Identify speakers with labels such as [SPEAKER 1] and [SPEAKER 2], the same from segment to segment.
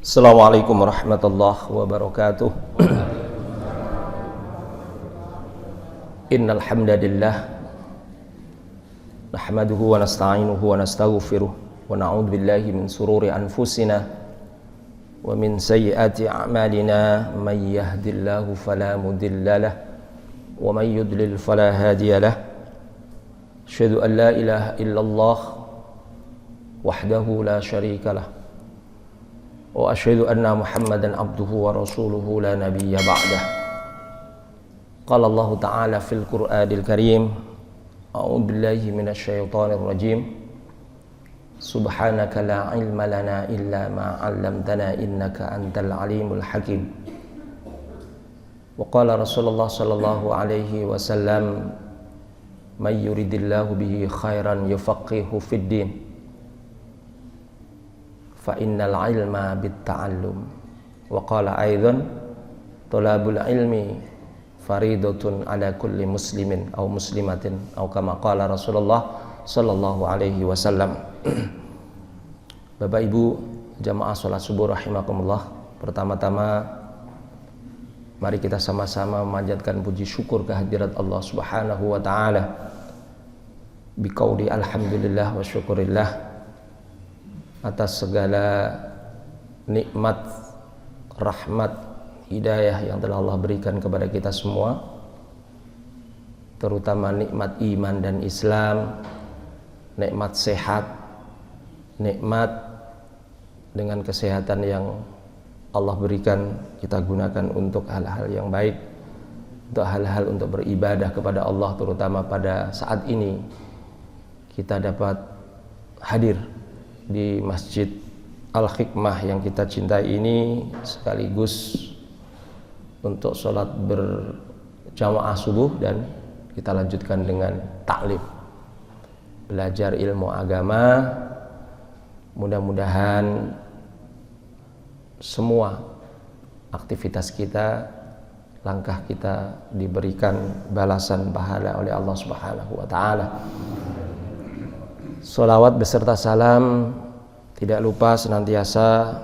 [SPEAKER 1] Assalamualaikum warahmatullahi wabarakatuh. Innal hamdalillah nahmaduhu wa nasta'inuhu wa nastaghfiruh wa na'udzu billahi min sururi anfusina wa min sayyiati a'malina may yahdihillahu fala mudilla lahu wa may yudlil fala hadiya lahu. Asyhadu an la ilaha illallah wahdahu la syarika lahu wa asyhadu anna Muhammadan abduhu wa rasuluhu la nabiyya ba'dah. Qala Allah ta'ala fil Qur'anil Karim, a'udzu billahi minasy syaithanir rajim. Subhanaka la ilma lana illa ma 'allamtana innaka antal alimul hakim. Wa qala Rasulullah sallallahu alaihi wasallam, may yuridillahu bihi khairan yufaqihu fid din. Fa innal ilma bitta'allum. Wa qala aidan, thalabul ilmi faridatun ala kulli muslimin aw muslimatin aw kama qala Rasulullah sallallahu alaihi wasallam. Bapak Ibu jamaah salat subuh rahimakumullah, pertama-tama mari kita sama-sama memanjatkan puji syukur kehadirat Allah Subhanahu wa taala biqauli alhamdulillah wa syukurillah atas segala nikmat, rahmat, hidayah yang telah Allah berikan kepada kita semua, terutama nikmat iman dan Islam, nikmat sehat, nikmat dengan kesehatan yang Allah berikan kita gunakan untuk hal-hal yang baik, untuk hal-hal untuk beribadah kepada Allah, terutama pada saat ini kita dapat hadir di Masjid Al-Hikmah yang kita cintai ini, sekaligus untuk sholat berjamaah subuh dan kita lanjutkan dengan taklim, belajar ilmu agama. Mudah-mudahan semua aktivitas kita, langkah kita diberikan balasan pahala oleh Allah Subhanahu wa taala. Sholawat beserta salam tidak lupa senantiasa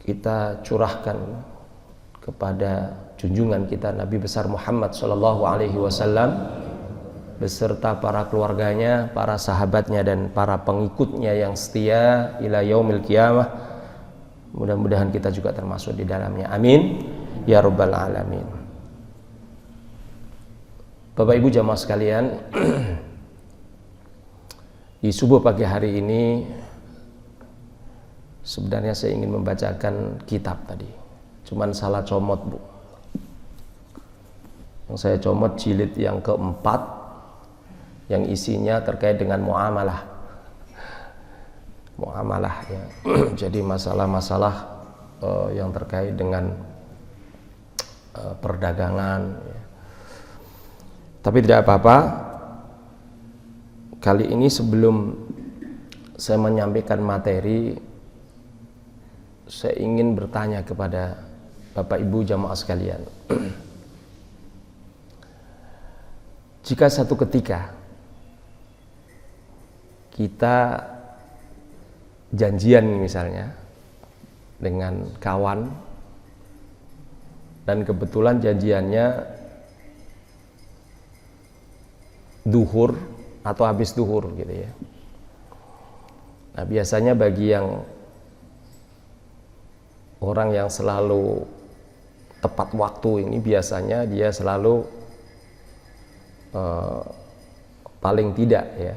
[SPEAKER 1] kita curahkan kepada junjungan kita Nabi besar Muhammad sallallahu alaihi wasallam beserta para keluarganya, para sahabatnya dan para pengikutnya yang setia ila yaumil qiyamah. Mudah-mudahan kita juga termasuk di dalamnya. Amin ya rabbal alamin. Bapak Ibu jamaah sekalian, di subuh pagi hari ini sebenarnya saya ingin membacakan kitab tadi, cuman salah comot Bu. Yang saya comot jilid yang keempat, yang isinya terkait dengan muamalah ya. Jadi masalah-masalah yang terkait dengan perdagangan ya. Tapi tidak apa-apa. Kali ini sebelum saya menyampaikan materi, saya ingin bertanya kepada Bapak Ibu jamaah sekalian. Jika satu ketika kita janjian misalnya dengan kawan dan kebetulan janjiannya duhur atau habis duhur gitu ya. Nah, biasanya bagi yang orang yang selalu tepat waktu ini, biasanya dia selalu paling tidak ya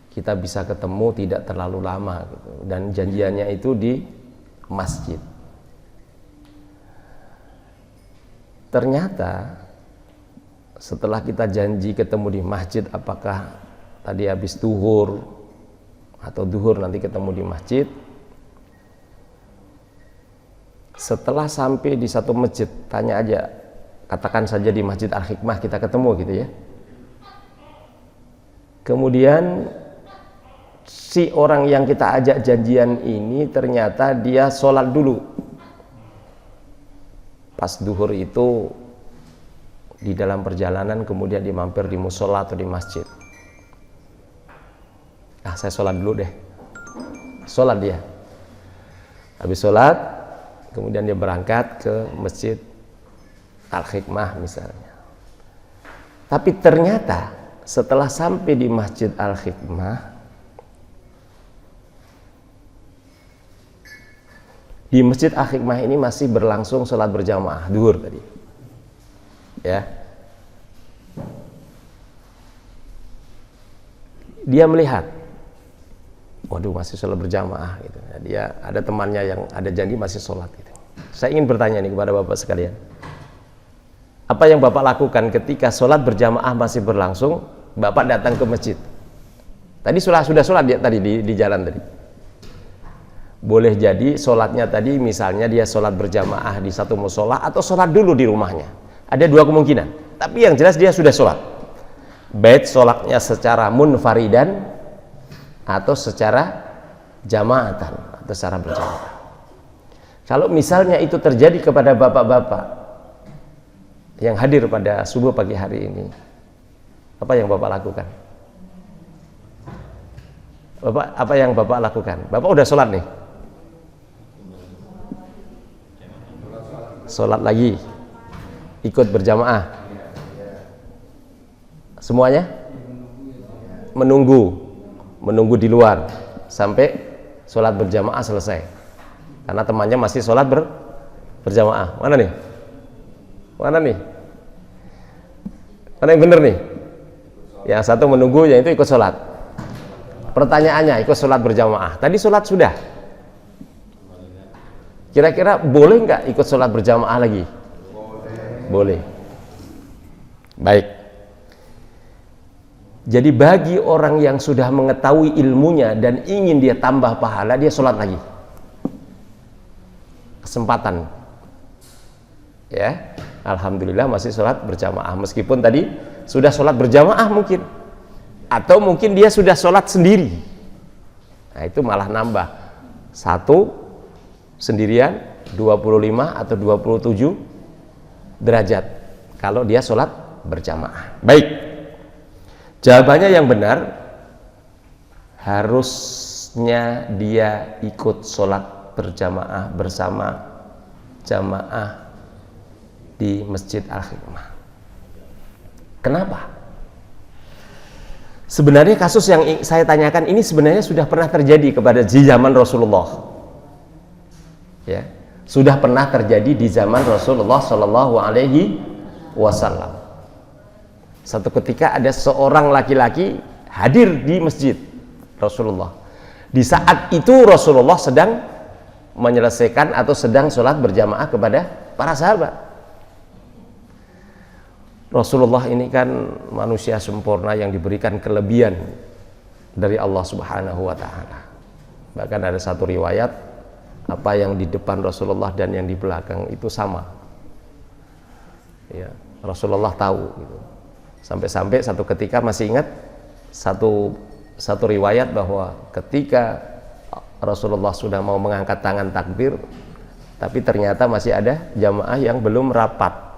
[SPEAKER 1] kita bisa ketemu tidak terlalu lama gitu. Dan janjiannya itu di masjid. Ternyata setelah kita janji ketemu di masjid, apakah tadi habis duhur atau duhur nanti ketemu di masjid, setelah sampai di satu masjid, tanya aja, katakan saja di Masjid Al-Hikmah kita ketemu gitu ya. Kemudian si orang yang kita ajak janjian ini ternyata dia sholat dulu pas duhur itu di dalam perjalanan, kemudian dia mampir di musola atau di masjid. Saya sholat dulu deh. Sholat dia. Habis sholat, kemudian dia berangkat ke Masjid Al-Hikmah misalnya. Tapi ternyata setelah sampai di Masjid Al-Hikmah, di Masjid Al-Hikmah ini masih berlangsung sholat berjamaah duhur tadi, ya. Dia melihat, waduh masih sholat berjamaah gitu. Dia ada temannya yang ada janji masih sholat gitu. Saya ingin bertanya nih kepada Bapak sekalian, apa yang Bapak lakukan ketika sholat berjamaah masih berlangsung, Bapak datang ke masjid? Tadi sudah sholat dia tadi di jalan tadi. Boleh jadi sholatnya tadi misalnya dia sholat berjamaah di satu musola atau sholat dulu di rumahnya. Ada dua kemungkinan. Tapi yang jelas dia sudah sholat. Baik sholatnya secara munfaridan atau secara jamaatan atau secara berjamaah. Kalau misalnya itu terjadi kepada bapak-bapak yang hadir pada subuh pagi hari ini, apa yang Bapak lakukan? Bapak, apa yang Bapak lakukan? Bapak udah sholat nih? Sholat lagi, ikut berjamaah. Semuanya? Menunggu di luar sampai sholat berjamaah selesai. Karena temannya masih sholat berjamaah. Mana nih? Mana nih? Mana yang benar nih? Yang satu menunggu, yang itu ikut sholat. Pertanyaannya, ikut sholat berjamaah. Tadi sholat sudah. Kira-kira boleh nggak ikut sholat berjamaah lagi? Boleh. Baik. Jadi bagi orang yang sudah mengetahui ilmunya dan ingin dia tambah pahala, dia sholat lagi. Kesempatan. Ya, alhamdulillah masih sholat berjamaah. Meskipun tadi sudah sholat berjamaah mungkin, atau mungkin dia sudah sholat sendiri. Nah itu malah nambah. Satu sendirian 25 atau 27 derajat kalau dia sholat berjamaah. Baik, jawabannya yang benar, harusnya dia ikut sholat berjamaah bersama jamaah di Masjid Al-Hikmah. Kenapa? Sebenarnya kasus yang saya tanyakan ini sebenarnya sudah pernah terjadi kepada di zaman Rasulullah. Ya, sudah pernah terjadi di zaman Rasulullah Shallallahu Alaihi Wasallam. Satu ketika ada seorang laki-laki hadir di masjid Rasulullah. Di saat itu Rasulullah sedang menyelesaikan atau sedang sholat berjamaah kepada para sahabat. Rasulullah ini kan manusia sempurna yang diberikan kelebihan dari Allah Subhanahu wa Ta'ala. Bahkan ada satu riwayat, apa yang di depan Rasulullah dan yang di belakang itu sama. Ya, Rasulullah tahu gitu. Sampai-sampai satu ketika masih ingat satu riwayat bahwa ketika Rasulullah sudah mau mengangkat tangan takbir, tapi ternyata masih ada jamaah yang belum rapat.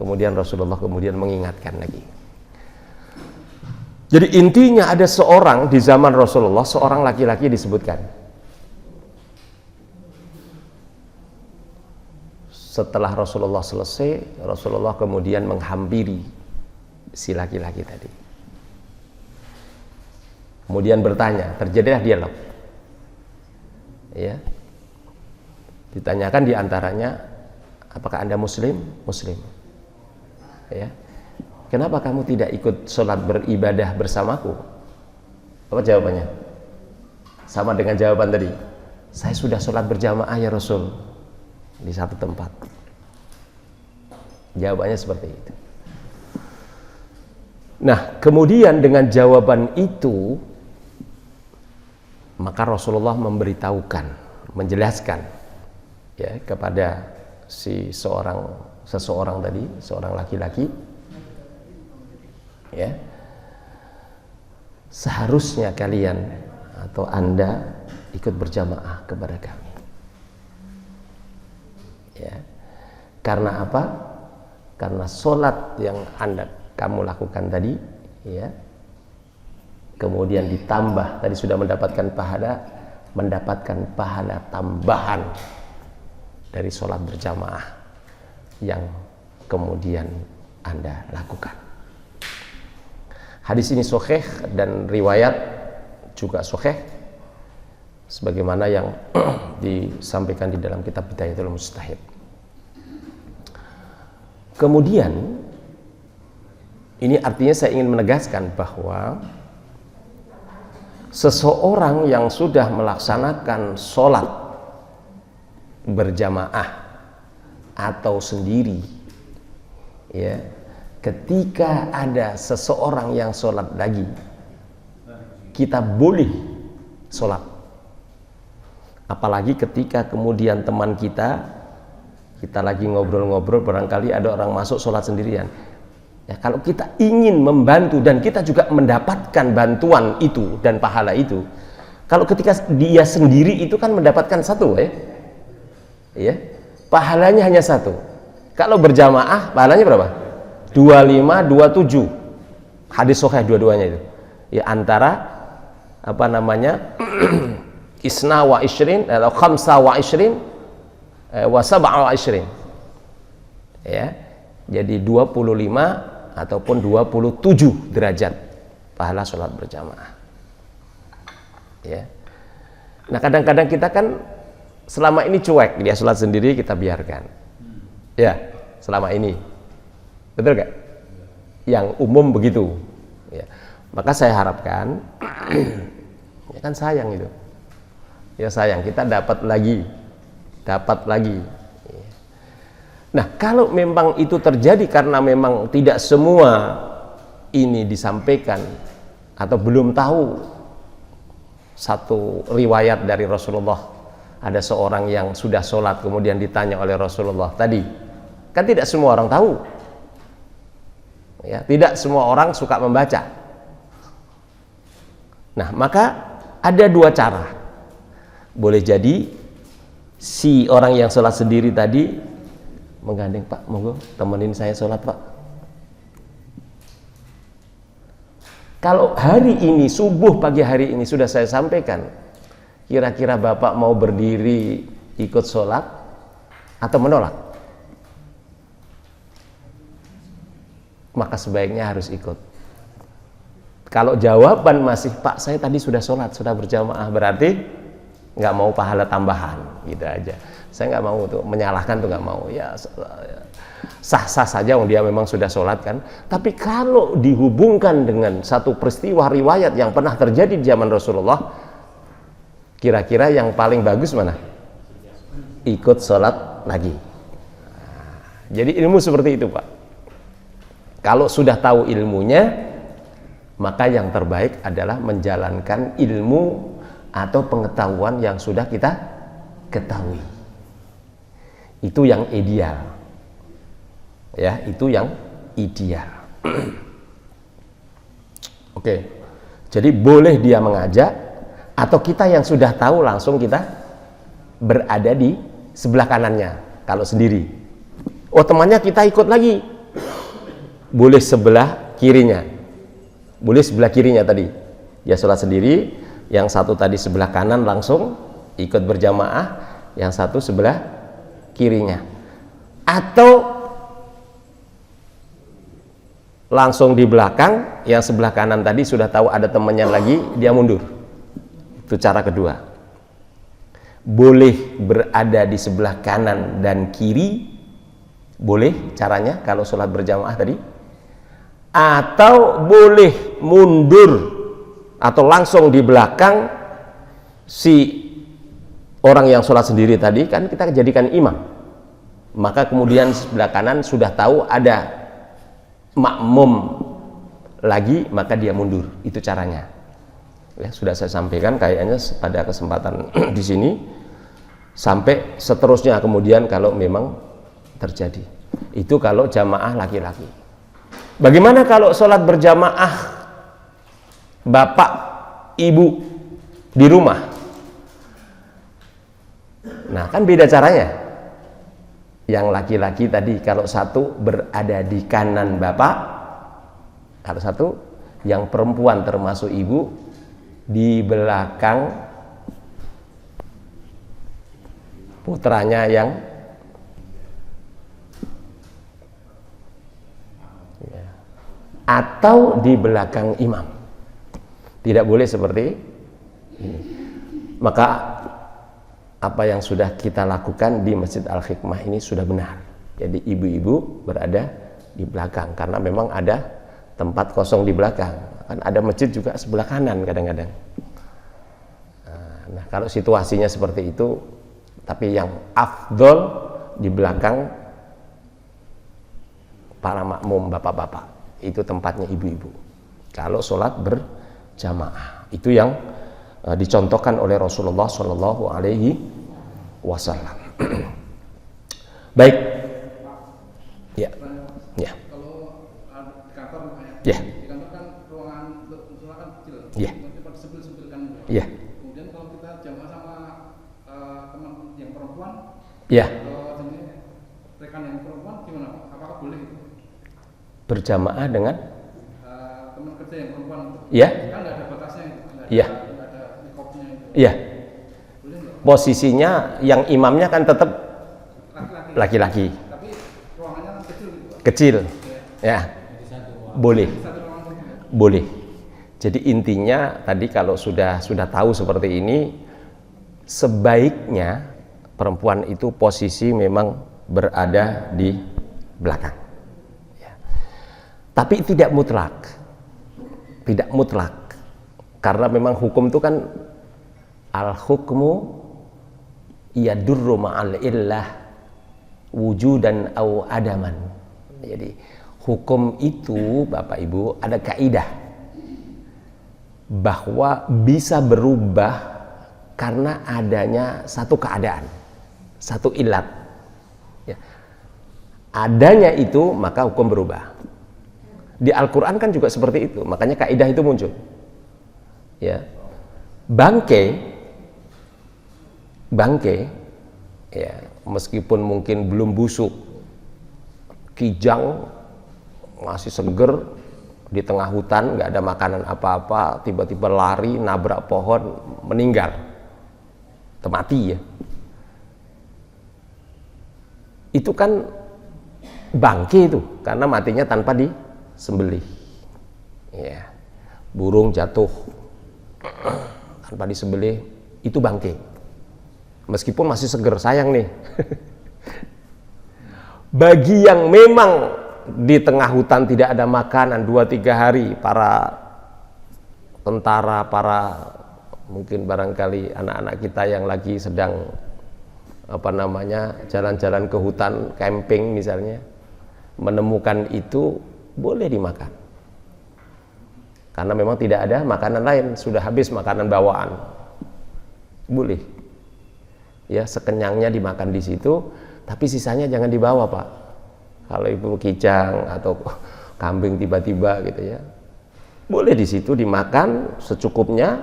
[SPEAKER 1] Kemudian Rasulullah mengingatkan lagi. Jadi intinya ada seorang di zaman Rasulullah, seorang laki-laki disebutkan. Setelah Rasulullah selesai, Rasulullah kemudian menghampiri si laki-laki tadi. Kemudian bertanya, terjadilah dialog. Ya. Ditanyakan diantaranya, apakah Anda Muslim? Muslim. Ya. Kenapa kamu tidak ikut sholat beribadah bersamaku? Apa jawabannya? Sama dengan jawaban tadi. Saya sudah sholat berjamaah ya Rasul, di satu tempat. Jawabannya seperti itu. Nah, kemudian dengan jawaban itu, maka Rasulullah memberitahukan, menjelaskan ya kepada seseorang tadi, seorang laki-laki, ya, seharusnya kalian atau Anda ikut berjamaah kepada kami. Ya. Karena apa? Karena sholat yang kamu lakukan tadi, ya, kemudian ditambah tadi sudah mendapatkan pahala, mendapatkan pahala tambahan dari sholat berjamaah yang kemudian Anda lakukan. Hadis ini sahih dan riwayat juga sahih sebagaimana yang disampaikan di dalam kitab Bidayatul Mujtahid. Kemudian ini artinya saya ingin menegaskan bahwa seseorang yang sudah melaksanakan sholat berjamaah atau sendiri, ya, ketika ada seseorang yang sholat lagi, kita boleh sholat. Apalagi ketika kemudian teman kita lagi ngobrol-ngobrol, barangkali ada orang masuk sholat sendirian. Ya, kalau kita ingin membantu dan kita juga mendapatkan bantuan itu dan pahala itu, kalau ketika dia sendiri itu kan mendapatkan satu, ya, pahalanya hanya satu. Kalau berjamaah pahalanya berapa? 25, 27. Hadis sahih dua-duanya itu. Ya, antara apa namanya? Isna wa ishrin atau khamsa wa ishrin wa sab'a wa ishrin. Ya. Jadi 25 ataupun 27 derajat pahala sholat berjamaah. Ya. Nah, kadang-kadang kita kan selama ini cuek, dia sholat sendiri kita biarkan. Ya, selama ini. Betul gak? Yang umum begitu. Ya. Maka saya harapkan ya kan sayang itu. Ya sayang, kita dapat lagi. Nah, kalau memang itu terjadi karena memang tidak semua ini disampaikan atau belum tahu satu riwayat dari Rasulullah, ada seorang yang sudah sholat kemudian ditanya oleh Rasulullah tadi, kan tidak semua orang tahu, ya, tidak semua orang suka membaca. Nah, maka ada dua cara. Boleh jadi si orang yang sholat sendiri tadi menggandeng, Pak, monggo temenin saya sholat, Pak. Kalau hari ini, subuh pagi hari ini sudah saya sampaikan, kira-kira Bapak mau berdiri ikut sholat atau menolak? Maka sebaiknya harus ikut. Kalau jawaban masih, Pak, saya tadi sudah sholat, sudah berjamaah, berarti nggak mau pahala tambahan, gitu aja. Saya nggak mau tuh menyalahkan, tuh nggak mau. Ya sah-sah saja, dia memang sudah sholat kan. Tapi kalau dihubungkan dengan satu peristiwa riwayat yang pernah terjadi di zaman Rasulullah, kira-kira yang paling bagus mana? Ikut sholat lagi. Jadi ilmu seperti itu, Pak. Kalau sudah tahu ilmunya, maka yang terbaik adalah menjalankan ilmu atau pengetahuan yang sudah kita ketahui. Itu yang ideal. Ya, itu yang ideal. Oke. Jadi boleh dia mengajak, atau kita yang sudah tahu langsung kita berada di sebelah kanannya kalau sendiri. Oh, temannya kita ikut lagi. Boleh sebelah kirinya. Boleh sebelah kirinya tadi. Dia sholat sendiri, yang satu tadi sebelah kanan langsung ikut berjamaah, yang satu sebelah kirinya. Atau langsung di belakang, yang sebelah kanan tadi sudah tahu ada temannya lagi, dia mundur. Itu cara kedua. Boleh berada di sebelah kanan dan kiri, boleh caranya kalau sholat berjamaah tadi. Atau boleh mundur atau langsung di belakang si orang yang sholat sendiri tadi, kan kita jadikan imam. Maka kemudian sebelah kanan sudah tahu ada makmum lagi, maka dia mundur. Itu caranya. Ya, sudah saya sampaikan kayaknya pada kesempatan di sini, sampai seterusnya kemudian kalau memang terjadi. Itu kalau jamaah laki-laki. Bagaimana kalau sholat berjamaah bapak, ibu di rumah? Nah, kan beda caranya. Yang laki-laki tadi kalau satu berada di kanan bapak, kalau satu yang perempuan termasuk ibu di belakang putranya yang atau di belakang imam. Tidak boleh seperti ini. Maka apa yang sudah kita lakukan di Masjid Al-Hikmah ini sudah benar. Jadi ibu-ibu berada di belakang karena memang ada tempat kosong di belakang. Kan ada masjid juga sebelah kanan kadang-kadang. Nah, kalau situasinya seperti itu, tapi yang afdol di belakang para makmum bapak-bapak, itu tempatnya ibu-ibu. Kalau sholat berjamaah, itu yang dicontohkan oleh Rasulullah Shallallahu Alaihi Wasallam. Baik, ya, ya,
[SPEAKER 2] kalau di kantor,
[SPEAKER 1] ya,
[SPEAKER 2] di kantor kan ruangan untuk sholat kan kecil,
[SPEAKER 1] ya,
[SPEAKER 2] tempat sebel-sebel kan,
[SPEAKER 1] ya.
[SPEAKER 2] Kemudian kalau kita jamaah sama teman yang perempuan,
[SPEAKER 1] Ya.
[SPEAKER 2] atau jenis rekan yang perempuan, gimana Pak? Apakah boleh itu?
[SPEAKER 1] Berjamaah dengan
[SPEAKER 2] Teman kerja yang perempuan,
[SPEAKER 1] ya,
[SPEAKER 2] kan nggak ada batasnya,
[SPEAKER 1] ya,
[SPEAKER 2] nggak ada nikopnya itu.
[SPEAKER 1] ya.
[SPEAKER 2] Boleh nggak?
[SPEAKER 1] Posisinya yang imamnya kan tetap laki-laki,
[SPEAKER 2] Tapi ruangannya kan kecil gitu.
[SPEAKER 1] kecil, ya, boleh,
[SPEAKER 2] Satu ruangan saja.
[SPEAKER 1] boleh. Jadi intinya tadi kalau sudah tahu seperti ini, sebaiknya perempuan itu posisi memang berada di belakang. Ya. Tapi tidak mutlak, karena memang hukum itu kan al-hukmu yadurru ma'al illah wujudan au adaman. Jadi hukum itu Bapak Ibu ada kaidah bahwa bisa berubah karena adanya satu keadaan, satu ilat. Ya. Adanya itu maka hukum berubah. Di Al-Quran kan juga seperti itu, makanya kaidah itu muncul. Ya, bangke, ya, meskipun mungkin belum busuk, kijang, masih seger, di tengah hutan, nggak ada makanan apa-apa, tiba-tiba lari, nabrak pohon, meninggal, mati ya. Itu kan bangke itu, karena matinya tanpa disembelih. Ya, burung jatuh tanpa disembelih, itu bangke. Meskipun masih seger, sayang nih. Bagi yang memang di tengah hutan tidak ada makanan 2-3 hari, para tentara, para mungkin barangkali anak-anak kita yang lagi sedang jalan-jalan ke hutan, camping misalnya, menemukan itu boleh dimakan. Karena memang tidak ada makanan lain, sudah habis makanan bawaan. Boleh. Ya, sekenyangnya dimakan di situ, tapi sisanya jangan dibawa, Pak. Kalau ibu kijang atau kambing tiba-tiba gitu ya, boleh di situ dimakan secukupnya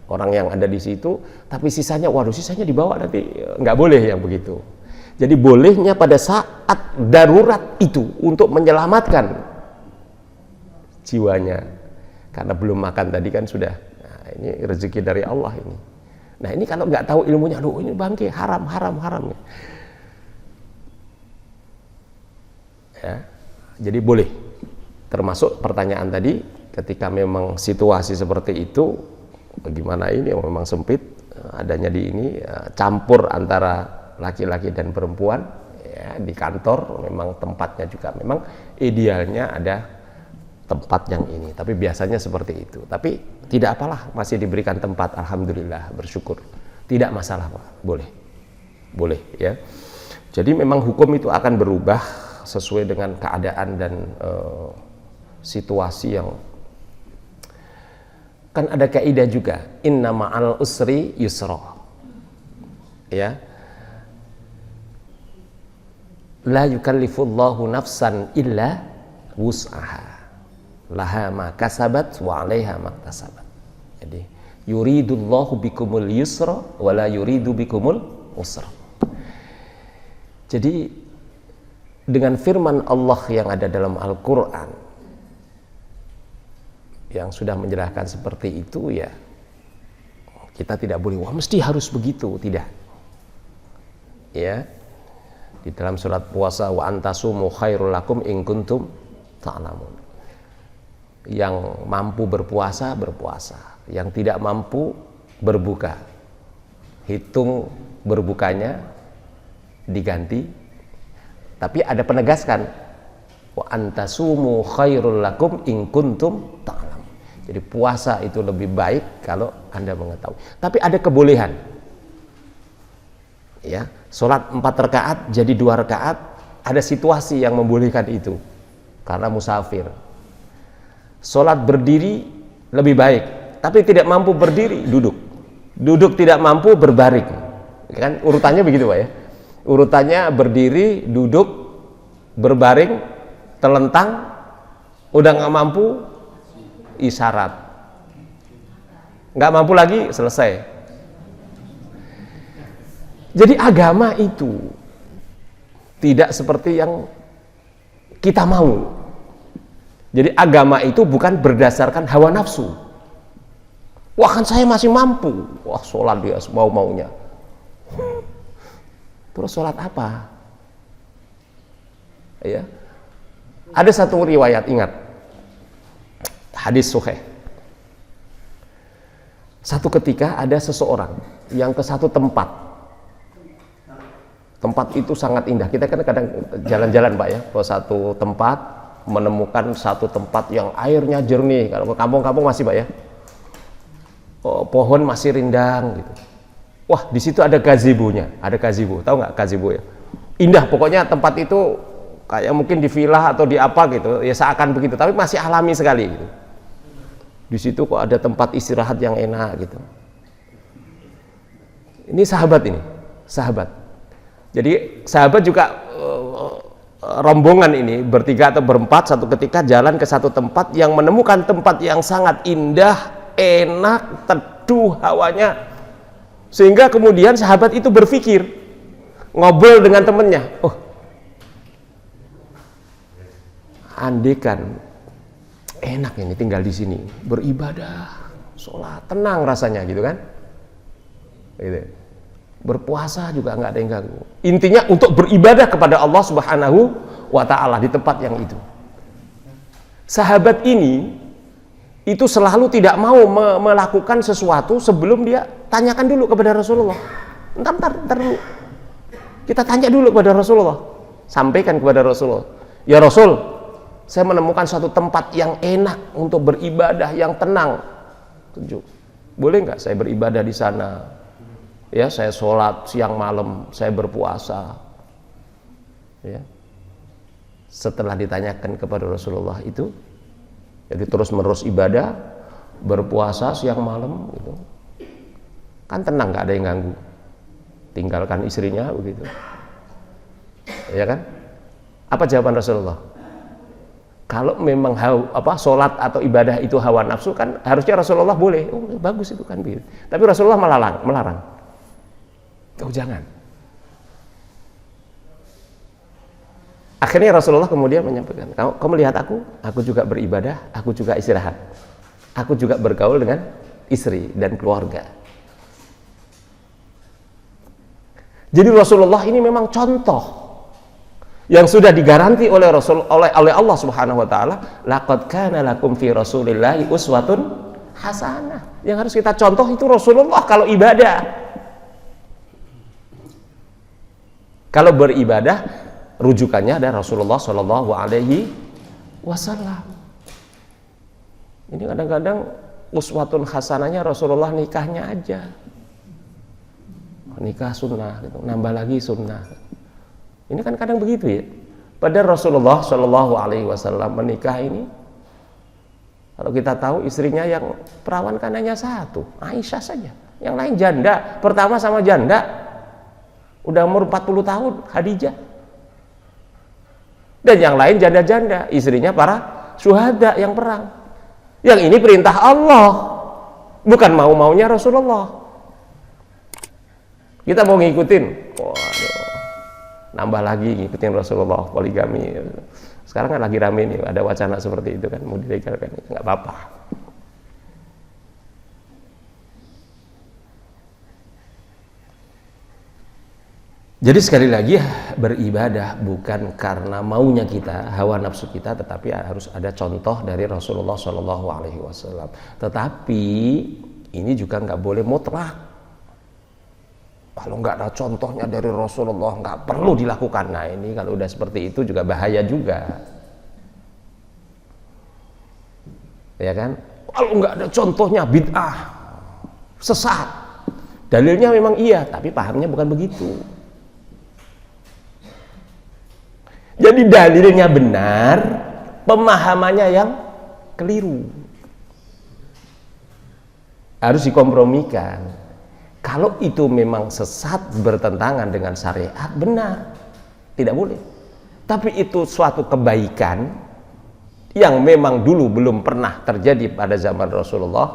[SPEAKER 1] orang yang ada di situ, tapi sisanya, waduh, sisanya dibawa, nanti nggak boleh yang begitu. Jadi bolehnya pada saat darurat itu untuk menyelamatkan jiwanya, karena belum makan tadi kan sudah. Nah, ini rezeki dari Allah ini. Nah, ini kalau nggak tahu ilmunya, aduh ini bangke, haram. Ya, jadi boleh. Termasuk pertanyaan tadi, ketika memang situasi seperti itu, bagaimana ini memang sempit, adanya di ini campur antara laki-laki dan perempuan, ya, di kantor memang tempatnya juga memang idealnya ada tempat yang ini, tapi biasanya seperti itu. Tapi tidak apalah, masih diberikan tempat, alhamdulillah, bersyukur, tidak masalah, Pak. Boleh ya. Jadi memang hukum itu akan berubah sesuai dengan keadaan dan situasi yang, kan ada kaidah juga, inna ma'al usri yusra, ya, la yukallifullahu nafsan illa wus'aha, laha ma kasabat wa 'alaiha maktasabat. Jadi yuridullahu bikumul yusra wa la yuridu bikumul usra. Jadi dengan firman Allah yang ada dalam Al-Quran yang sudah menjelaskan seperti itu, ya kita tidak boleh, wah mesti harus begitu, tidak. Ya. Di dalam surat puasa wa antasumu khairul lakum in kuntum ta'lamun. Yang mampu berpuasa, yang tidak mampu berbuka. Hitung berbukanya diganti, tapi ada penegaskan wa antasumu khairul lakum in kuntum ta'lamun. Jadi puasa itu lebih baik kalau Anda mengetahui. Tapi ada kebolehan. Ya, sholat 4 rakaat jadi 2 rakaat, ada situasi yang membolehkan itu karena musafir. Sholat berdiri lebih baik, tapi tidak mampu berdiri, duduk tidak mampu berbaring, kan urutannya begitu Pak ya, urutannya berdiri, duduk, berbaring, telentang, udah nggak mampu isyarat, nggak mampu lagi selesai. Jadi agama itu tidak seperti yang kita mau. Jadi agama itu bukan berdasarkan hawa nafsu. Wah kan saya masih mampu. Wah sholat dia mau-maunya. Terus sholat apa? Ya. Ada satu riwayat, ingat. Hadis sahih. Satu ketika ada seseorang yang ke satu tempat. Tempat itu sangat indah. Kita kan kadang jalan-jalan Pak ya, ke satu tempat, menemukan satu tempat yang airnya jernih. Kalau ke kampung-kampung masih Pak ya, pohon masih rindang gitu. Wah di situ ada gazebo-nya, ada gazebo, tahu nggak gazebo ya? Indah pokoknya tempat itu, kayak mungkin di villa atau di apa gitu, ya seakan begitu, tapi masih alami sekali gitu. Di situ kok ada tempat istirahat yang enak gitu. Ini sahabat. Jadi sahabat juga rombongan ini bertiga atau berempat satu ketika jalan ke satu tempat yang menemukan tempat yang sangat indah, enak, teduh hawanya, sehingga kemudian sahabat itu berpikir, ngobrol dengan temannya, oh andekan enak ini tinggal di sini, beribadah, sholat, tenang rasanya gitu kan, gitu. Berpuasa juga nggak ada yang ganggu. Intinya untuk beribadah kepada Allah Subhanahu wa Ta'ala di tempat yang itu. Sahabat ini itu selalu tidak mau melakukan sesuatu sebelum dia tanyakan dulu kepada Rasulullah. Ntar dulu. Kita tanya dulu kepada Rasulullah. Sampaikan kepada Rasulullah. Ya Rasul, saya menemukan suatu tempat yang enak untuk beribadah, yang tenang. Boleh nggak saya beribadah di sana? Ya, saya sholat siang malam, saya berpuasa. Ya. Setelah ditanyakan kepada Rasulullah itu, jadi terus menerus ibadah, berpuasa siang malam, gitu. Kan tenang, nggak ada yang ganggu. Tinggalkan istrinya begitu. Ya kan? Apa jawaban Rasulullah? Kalau memang sholat atau ibadah itu hawa nafsu, kan harusnya Rasulullah boleh. Oh, bagus itu kan begitu. Tapi Rasulullah melarang. Oh jangan. Akhirnya Rasulullah kemudian menyampaikan, kamu lihat aku juga beribadah, aku juga istirahat, aku juga bergaul dengan istri dan keluarga. Jadi Rasulullah ini memang contoh yang sudah digaranti oleh Allah Subhanahu wa Ta'ala. Laqad kana lakum fi Rasulillahi uswatun hasanah. Yang harus kita contoh itu Rasulullah kalau ibadah. Kalau beribadah, rujukannya ada Rasulullah Shallallahu Alaihi Wasallam. Ini kadang-kadang uswatun hasanahnya Rasulullah nikahnya aja, nikah sunnah, gitu. Nambah lagi sunnah. Ini kan kadang begitu ya. Padahal Rasulullah Shallallahu Alaihi Wasallam menikah ini, kalau kita tahu istrinya yang perawan kan hanya satu, Aisyah saja. Yang lain janda. Pertama sama janda. Udah umur 40 tahun, Khadijah. Dan yang lain janda-janda, istrinya para syuhada yang perang. Yang ini perintah Allah, bukan mau-maunya Rasulullah. Kita mau ngikutin, waduh, nambah lagi ngikutin Rasulullah, poligami. Sekarang kan lagi rame nih, ada wacana seperti itu kan, mau dilegalkan, nggak apa-apa. Jadi sekali lagi, beribadah bukan karena maunya kita, hawa nafsu kita, tetapi harus ada contoh dari Rasulullah Shallallahu Alaihi Wasallam. Tetapi ini juga nggak boleh mutlak. Kalau nggak ada contohnya dari Rasulullah, nggak perlu dilakukan. Nah ini kalau udah seperti itu juga bahaya juga, ya kan? Kalau nggak ada contohnya bid'ah, sesat. Dalilnya memang iya, tapi pahamnya bukan begitu. Jadi dalilnya benar, pemahamannya yang keliru. Harus dikompromikan. Kalau itu memang sesat, bertentangan dengan syariat, benar, tidak boleh. Tapi itu suatu kebaikan yang memang dulu belum pernah terjadi pada zaman Rasulullah,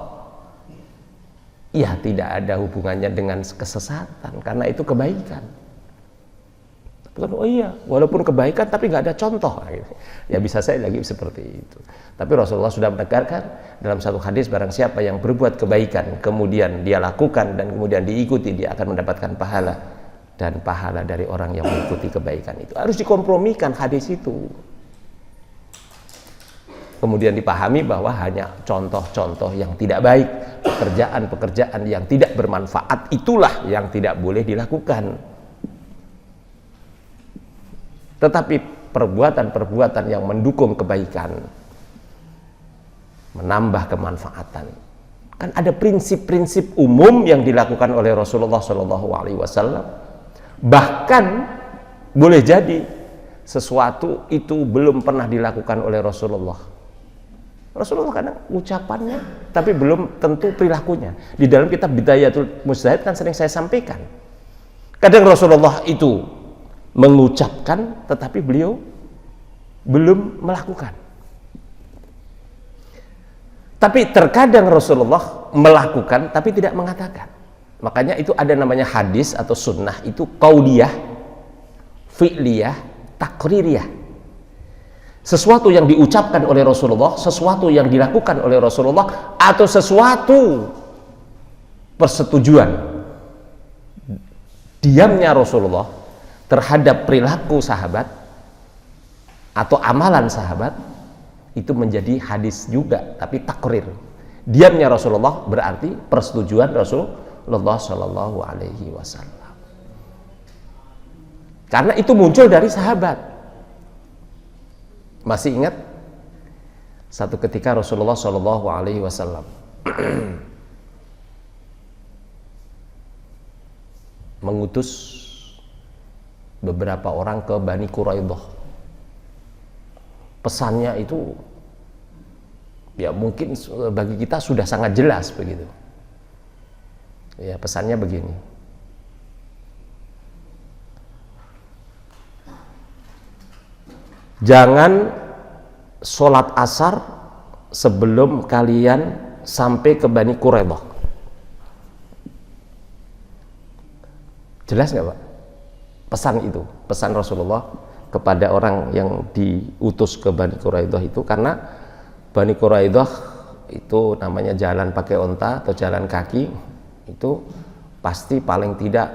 [SPEAKER 1] ya tidak ada hubungannya dengan kesesatan, karena itu kebaikan. Bukan, oh iya, walaupun kebaikan tapi nggak ada contoh, ya bisa saya lagi seperti itu. Tapi Rasulullah sudah menegarkan dalam satu hadis, barang siapa yang berbuat kebaikan kemudian dia lakukan dan kemudian diikuti, dia akan mendapatkan pahala, dan pahala dari orang yang mengikuti kebaikan itu. Harus dikompromikan hadis itu, kemudian dipahami bahwa hanya contoh-contoh yang tidak baik, pekerjaan-pekerjaan yang tidak bermanfaat, itulah yang tidak boleh dilakukan. Tetapi perbuatan-perbuatan yang mendukung kebaikan, menambah kemanfaatan, kan ada prinsip-prinsip umum yang dilakukan oleh Rasulullah SAW. Bahkan boleh jadi sesuatu itu belum pernah dilakukan oleh Rasulullah. Rasulullah kadang ucapannya, tapi belum tentu perilakunya. Di dalam kitab Bidayatul Mujtahid kan sering saya sampaikan, kadang Rasulullah itu mengucapkan tetapi beliau belum melakukan. Tapi terkadang Rasulullah melakukan tapi tidak mengatakan. Makanya itu ada namanya hadis atau sunnah, itu qauliyah, fi'liyah, takririyah. Sesuatu yang diucapkan oleh Rasulullah, sesuatu yang dilakukan oleh Rasulullah, atau sesuatu persetujuan diamnya Rasulullah terhadap perilaku sahabat atau amalan sahabat, itu menjadi hadis juga, tapi takrir. Diamnya Rasulullah berarti persetujuan Rasulullah Shallallahu Alaihi Wasallam, karena itu muncul dari sahabat. Masih ingat satu ketika Rasulullah Shallallahu Alaihi Wasallam mengutus beberapa orang ke Bani Quraidah. Pesannya itu ya mungkin bagi kita sudah sangat jelas begitu. Ya, pesannya begini. Jangan sholat asar sebelum kalian sampai ke Bani Quraidah. Jelas nggak Pak? Pesan itu, pesan Rasulullah kepada orang yang diutus ke Bani Quraidah itu, karena Bani Quraidah itu namanya jalan pakai onta atau jalan kaki, itu pasti paling tidak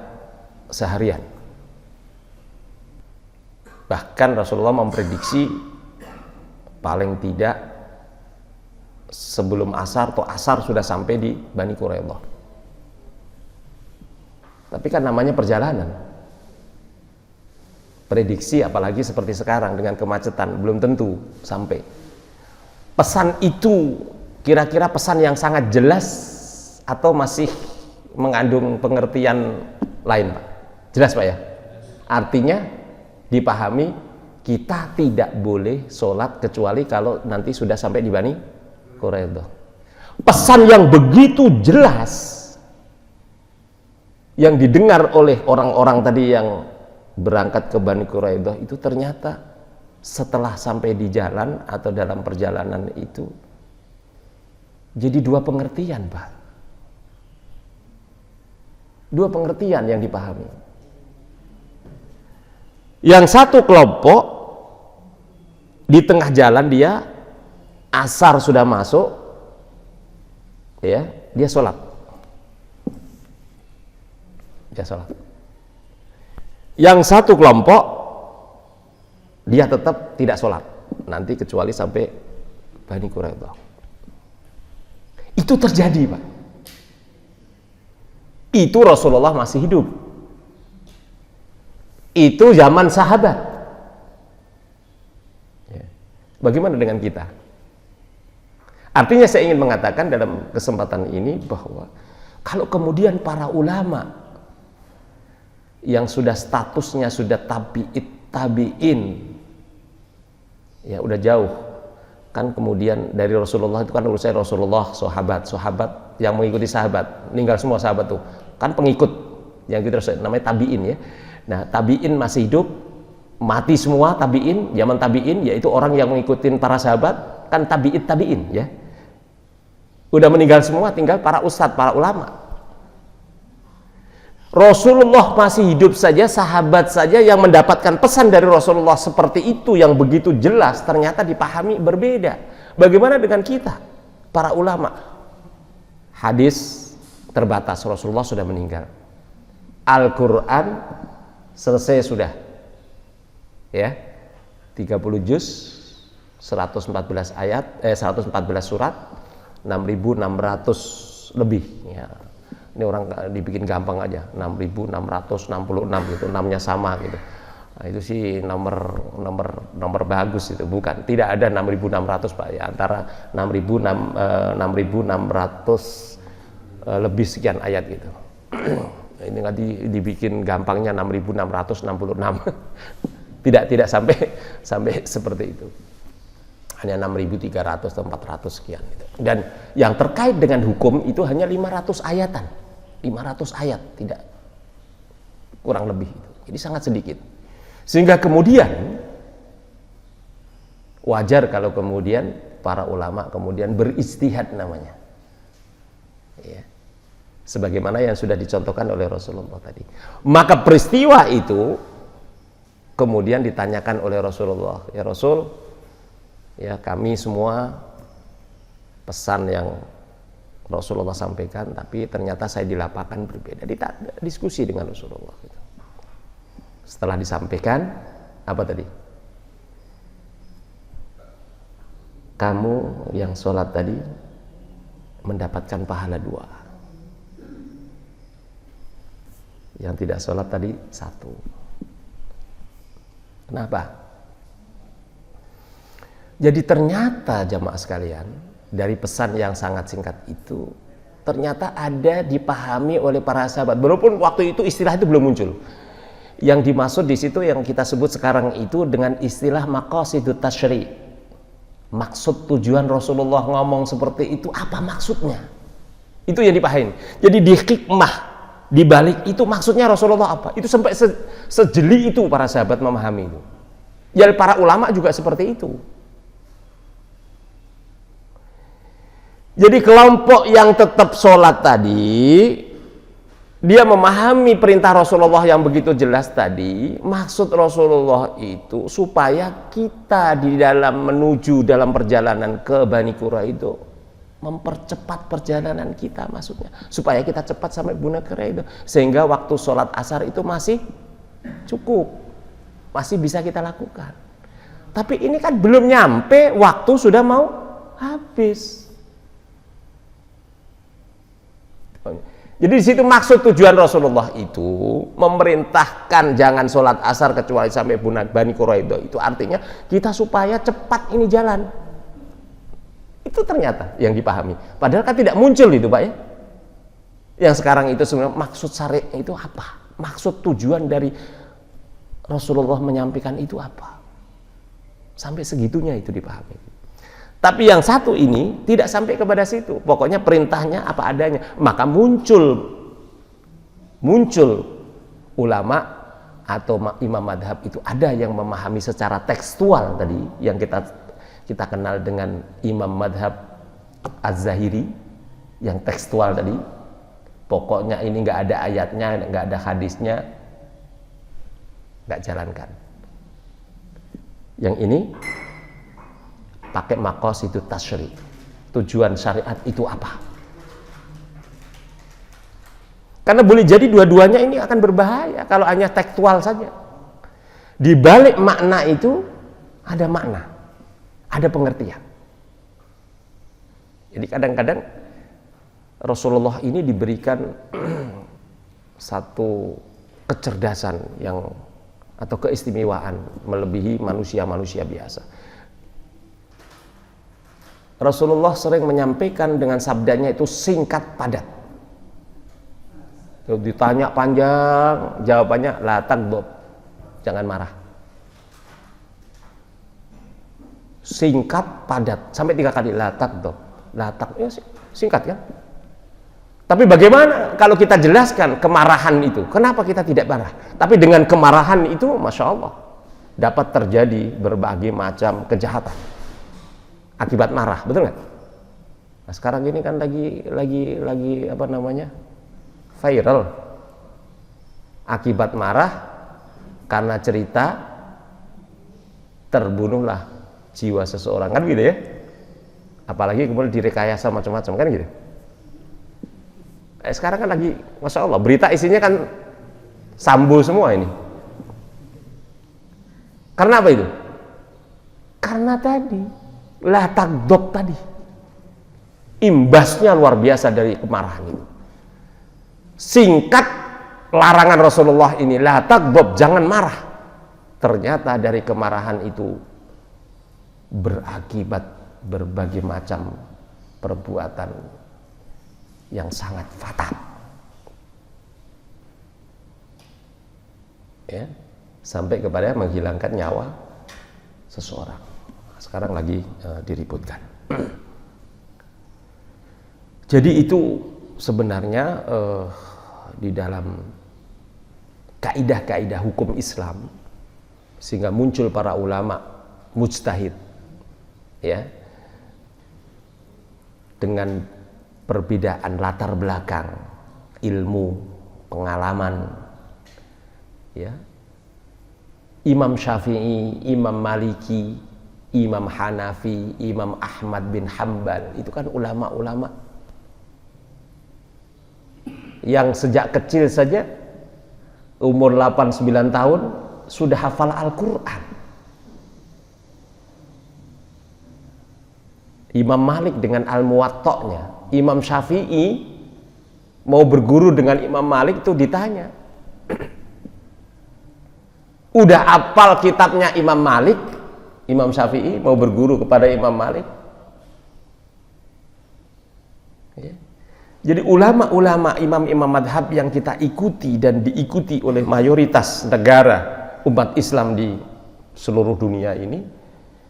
[SPEAKER 1] seharian. Bahkan Rasulullah memprediksi paling tidak sebelum asar atau asar sudah sampai di Bani Quraidah. Tapi kan namanya perjalanan. Prediksi apalagi seperti sekarang dengan kemacetan belum tentu sampai. Pesan itu kira-kira pesan yang sangat jelas atau masih mengandung pengertian lain Pak? Jelas Pak ya? Artinya dipahami kita tidak boleh sholat kecuali kalau nanti sudah sampai di Bani Quraidah. Pesan yang begitu jelas yang didengar oleh orang-orang tadi yang berangkat ke Bani Quraidah itu, ternyata setelah sampai di jalan atau dalam perjalanan itu jadi dua pengertian Pak. Dua pengertian yang dipahami. Yang satu kelompok di tengah jalan dia asar sudah masuk, ya, dia sholat. Dia sholat. Yang satu kelompok dia tetap tidak sholat nanti kecuali sampai Bani Quraidah. Itu terjadi, Pak. Itu Rasulullah masih hidup. Itu zaman sahabat. Ya. Bagaimana dengan kita? Artinya saya ingin mengatakan dalam kesempatan ini bahwa kalau kemudian para ulama yang sudah statusnya sudah tabi'in, ya udah jauh, kan kemudian dari Rasulullah itu kan urusan Rasulullah, sahabat yang mengikuti sahabat, meninggal semua sahabat tuh kan pengikut yang kita namanya tabi'in ya. Nah tabi'in masih hidup, mati semua tabi'in, zaman tabi'in yaitu orang yang mengikuti para sahabat kan tabi'in ya. Udah meninggal semua, tinggal para ustadz, para ulama. Rasulullah masih hidup saja, sahabat saja yang mendapatkan pesan dari Rasulullah seperti itu yang begitu jelas ternyata dipahami berbeda. Bagaimana dengan kita, para ulama? Hadis terbatas, Rasulullah sudah meninggal. Al-Quran selesai sudah, ya, 30 juz, 114 ayat, 114 surat, 6.600 lebih. Ya. Ini orang dibikin gampang aja, 6.666 gitu, 6-nya sama gitu. Nah, itu sih nomor bagus itu, bukan. Tidak ada 6.600 Pak ya, antara 6.600 lebih sekian ayat gitu. Ini nanti dibikin gampangnya 6.666. Tidak sampai seperti itu. Hanya 6.300 atau 400 sekian gitu. Dan yang terkait dengan hukum itu hanya 500 ayatan. 500 ayat, tidak kurang lebih itu. Jadi sangat sedikit. Sehingga kemudian wajar kalau kemudian para ulama kemudian beristihad namanya. Ya. Sebagaimana yang sudah dicontohkan oleh Rasulullah tadi. Maka peristiwa itu kemudian ditanyakan oleh Rasulullah, ya Rasul, ya kami semua pesan yang Rasulullah sampaikan, tapi ternyata saya di lapangan berbeda. Diskusi dengan Rasulullah. Setelah disampaikan, apa tadi? Kamu yang sholat tadi mendapatkan pahala 2. Yang tidak sholat tadi 1. Kenapa? Jadi ternyata jamaah sekalian, dari pesan yang sangat singkat itu ternyata ada dipahami oleh para sahabat. Walaupun waktu itu istilah itu belum muncul. Yang dimaksud di situ yang kita sebut sekarang itu dengan istilah maqasidut tasyri'. Maksud tujuan Rasulullah ngomong seperti itu apa maksudnya? Itu yang dipahami. Jadi di hikmah di balik itu maksudnya Rasulullah apa? Itu sampai sejeli itu para sahabat memahami itu. Ya para ulama juga seperti itu. Jadi kelompok yang tetap sholat tadi, dia memahami perintah Rasulullah yang begitu jelas tadi. Maksud Rasulullah itu supaya kita di dalam menuju dalam perjalanan ke Bani Quraidah, mempercepat perjalanan kita maksudnya. Supaya kita cepat sampai Bani Quraidah. Sehingga waktu sholat asar itu masih cukup. Masih bisa kita lakukan. Tapi ini kan belum nyampe, waktu sudah mau habis. Jadi di situ maksud tujuan Rasulullah itu memerintahkan jangan sholat asar kecuali sampai Bani Quraidah. Itu artinya kita supaya cepat ini jalan. Itu ternyata yang dipahami. Padahal kan tidak muncul itu Pak ya. Yang sekarang itu sebenarnya maksud syariat itu apa? Maksud tujuan dari Rasulullah menyampaikan itu apa? Sampai segitunya itu dipahami. Tapi yang satu ini tidak sampai kepada situ. Pokoknya perintahnya apa adanya. Maka muncul ulama atau imam madhab itu ada yang memahami secara tekstual tadi yang kita kenal dengan imam madhab Az-Zahiri yang tekstual tadi. Pokoknya ini nggak ada ayatnya, nggak ada hadisnya, nggak jalankan. Yang ini pakai maqasidut tasyri'. Tujuan syariat itu apa? Karena boleh jadi dua-duanya ini akan berbahaya kalau hanya tekstual saja. Di balik makna itu ada makna, ada pengertian. Jadi kadang-kadang Rasulullah ini diberikan satu kecerdasan yang atau keistimewaan melebihi manusia-manusia biasa. Rasulullah sering menyampaikan dengan sabdanya itu singkat padat. Ditanya panjang, jawabannya la taghdab, jangan marah. Singkat padat sampai 3 kali la taghdab, ya, singkat kan? Tapi bagaimana kalau kita jelaskan kemarahan itu? Kenapa kita tidak marah? Tapi dengan kemarahan itu, masya Allah, dapat terjadi berbagai macam kejahatan akibat marah, betul nggak? Nah, sekarang ini kan lagi apa namanya, viral. Akibat marah karena cerita terbunuhlah jiwa seseorang, kan gitu ya? Apalagi kemudian direkayasa macam-macam, kan gitu. Sekarang kan lagi, masya Allah, berita isinya kan Sambo semua ini. Karena apa itu? Karena tadi la taghdab tadi, imbasnya luar biasa dari kemarahan itu. Singkat larangan Rasulullah ini, la taghdab, jangan marah. Ternyata dari kemarahan itu berakibat berbagai macam perbuatan yang sangat fatal, ya, sampai kepada menghilangkan nyawa seseorang. Sekarang lagi diributkan. Jadi itu sebenarnya di dalam kaidah-kaidah hukum Islam, sehingga muncul para ulama mujtahid, ya, dengan perbedaan latar belakang, ilmu, pengalaman, ya. Imam Syafi'i, Imam Maliki, Imam Hanafi, Imam Ahmad bin Hambal, itu kan ulama-ulama yang sejak kecil saja, umur 8-9 tahun sudah hafal Al-Quran. Imam Malik dengan Al-Muwatta'nya. Imam Syafi'i mau berguru dengan Imam Malik itu ditanya, udah hafal kitabnya Imam Malik? Imam Syafi'i mau berguru kepada Imam Malik, ya. Jadi ulama-ulama, imam-imam madhab yang kita ikuti dan diikuti oleh mayoritas negara umat Islam di seluruh dunia ini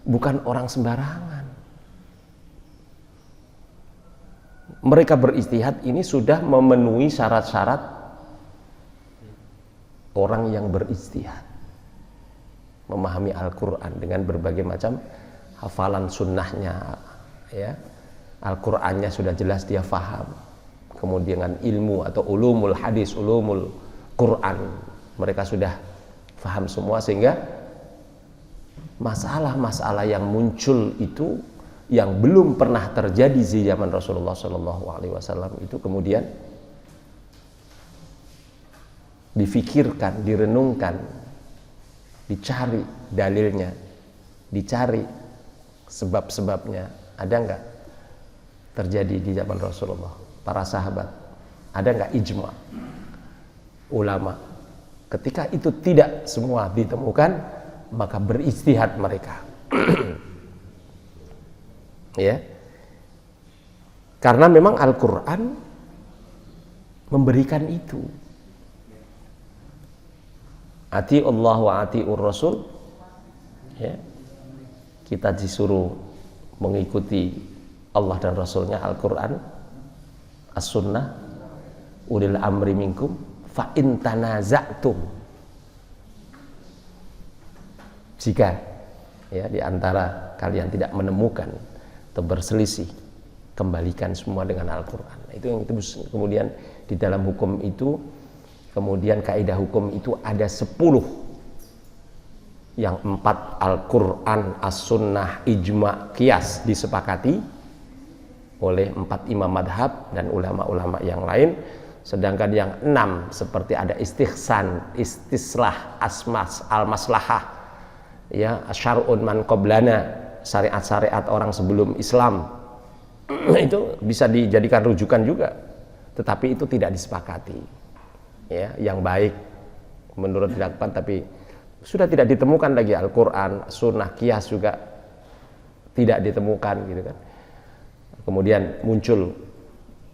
[SPEAKER 1] bukan orang sembarangan. Mereka berijtihad ini sudah memenuhi syarat-syarat orang yang berijtihad, memahami Al-Quran dengan berbagai macam hafalan sunnahnya, ya. Al-Qurannya sudah jelas dia faham, kemudian ilmu atau ulumul hadis, ulumul Quran mereka sudah faham semua, sehingga masalah-masalah yang muncul itu yang belum pernah terjadi di zaman Rasulullah SAW itu kemudian difikirkan, direnungkan, dicari dalilnya, dicari sebab-sebabnya. Ada enggak terjadi di zaman Rasulullah, para sahabat? Ada enggak ijma ulama? Ketika itu tidak semua ditemukan, maka berijtihad mereka. Ya, karena memang Al-Quran memberikan itu. Ati Allah wa ati'ur Rasul, ya, kita disuruh mengikuti Allah dan Rasulnya, Al-Quran, As-Sunnah, ulil amri minkum, fa in tanaza'tum, jika, ya, di antara kalian tidak menemukan atau berselisih, kembalikan semua dengan Al-Quran. Itu yang itu kemudian di dalam hukum itu, kemudian kaidah hukum itu ada 10, yang 4 Al-Quran, As-Sunnah, Ijma, Qiyas disepakati oleh 4 imam madhab dan ulama-ulama yang lain. Sedangkan yang 6 seperti ada istihsan, istislah, asmas, al-maslahah, ya, syar'un man qablana, syariat-syariat orang sebelum Islam. Itu bisa dijadikan rujukan juga. Tetapi itu tidak disepakati. Ya, yang baik menurut pendapat tapi sudah tidak ditemukan lagi Al-Qur'an, sunnah, qiyas juga tidak ditemukan gitu kan. Kemudian muncul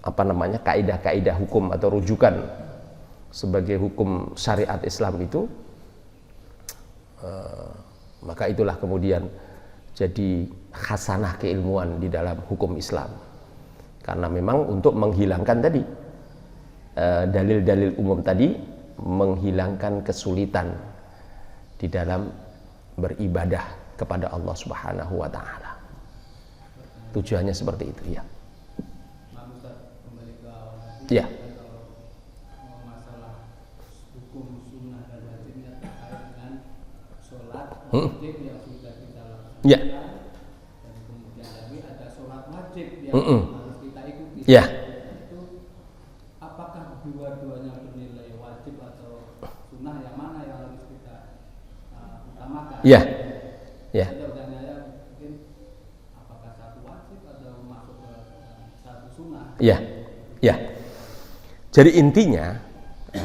[SPEAKER 1] kaidah-kaidah hukum atau rujukan sebagai hukum syariat Islam itu, maka itulah kemudian jadi khasanah keilmuan di dalam hukum Islam, karena memang untuk menghilangkan tadi dalil-dalil umum tadi, menghilangkan kesulitan di dalam beribadah kepada Allah Subhanahu wa taala. Tujuannya seperti itu, ya. Ya.
[SPEAKER 3] Kalau masalah hukum sunnah dan wajibnya terkait dengan sholat wajib yang sudah kita lakukan,
[SPEAKER 1] Ya.
[SPEAKER 3] dan kemudian lagi ada sholat wajib yang harus kita ikuti.
[SPEAKER 1] Ya.
[SPEAKER 3] Itu apakah dua-duanya bernilai wajib atau sunnah, yang mana yang harus kita utamakan?
[SPEAKER 1] Ya. Ya.
[SPEAKER 3] Pertanyaannya mungkin apakah satu wajib atau masuk ke satu sunnah?
[SPEAKER 1] Ya. Ya. Jadi intinya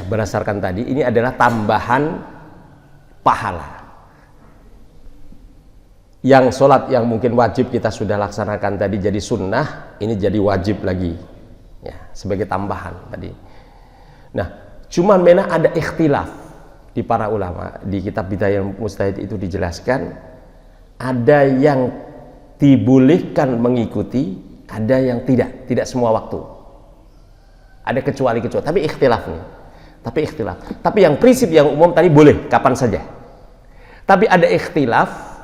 [SPEAKER 1] berdasarkan tadi ini adalah tambahan pahala. Yang sholat yang mungkin wajib kita sudah laksanakan tadi jadi sunnah, ini jadi wajib lagi, ya, sebagai tambahan tadi. Nah, cuman memang ada ikhtilaf di para ulama, di kitab Bidayahul Mujtahid itu dijelaskan ada yang dibolehkan mengikuti, ada yang tidak semua waktu. Ada kecuali-kecuali, tapi ikhtilaf nih. Tapi yang prinsip yang umum tadi boleh kapan saja. Tapi ada ikhtilaf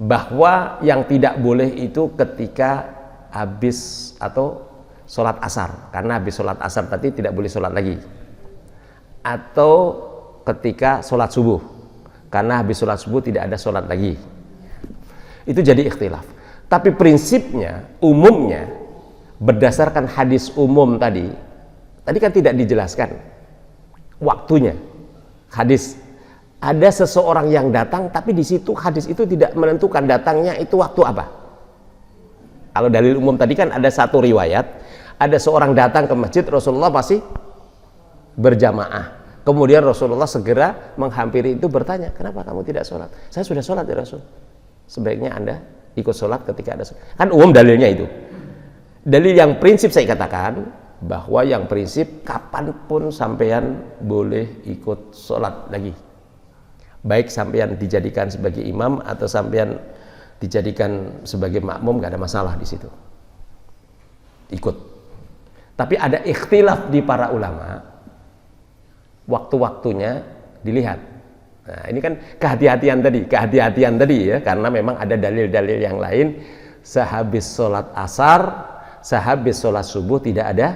[SPEAKER 1] bahwa yang tidak boleh itu ketika habis atau sholat asar, karena habis sholat asar tadi tidak boleh sholat lagi. Atau ketika sholat subuh, karena habis sholat subuh tidak ada sholat lagi. Itu jadi ikhtilaf. Tapi prinsipnya, umumnya, berdasarkan hadis umum tadi kan tidak dijelaskan waktunya. Hadis ada seseorang yang datang, tapi di situ hadis itu tidak menentukan datangnya itu waktu apa. Kalau dalil umum tadi kan ada satu riwayat, ada seorang datang ke masjid, Rasulullah masih berjamaah. Kemudian Rasulullah segera menghampiri itu bertanya, kenapa kamu tidak sholat? Saya sudah sholat ya Rasul. Sebaiknya Anda ikut sholat ketika ada sholat. Kan umum dalilnya itu. Dalil yang prinsip saya katakan bahwa yang prinsip kapanpun sampean boleh ikut sholat lagi, baik sampean dijadikan sebagai imam atau sampean dijadikan sebagai makmum, gak ada masalah di situ, ikut. Tapi ada ikhtilaf di para ulama, waktu-waktunya dilihat. Nah, ini kan kehati-hatian tadi ya, karena memang ada dalil-dalil yang lain. Sehabis sholat asar, sehabis sholat subuh tidak ada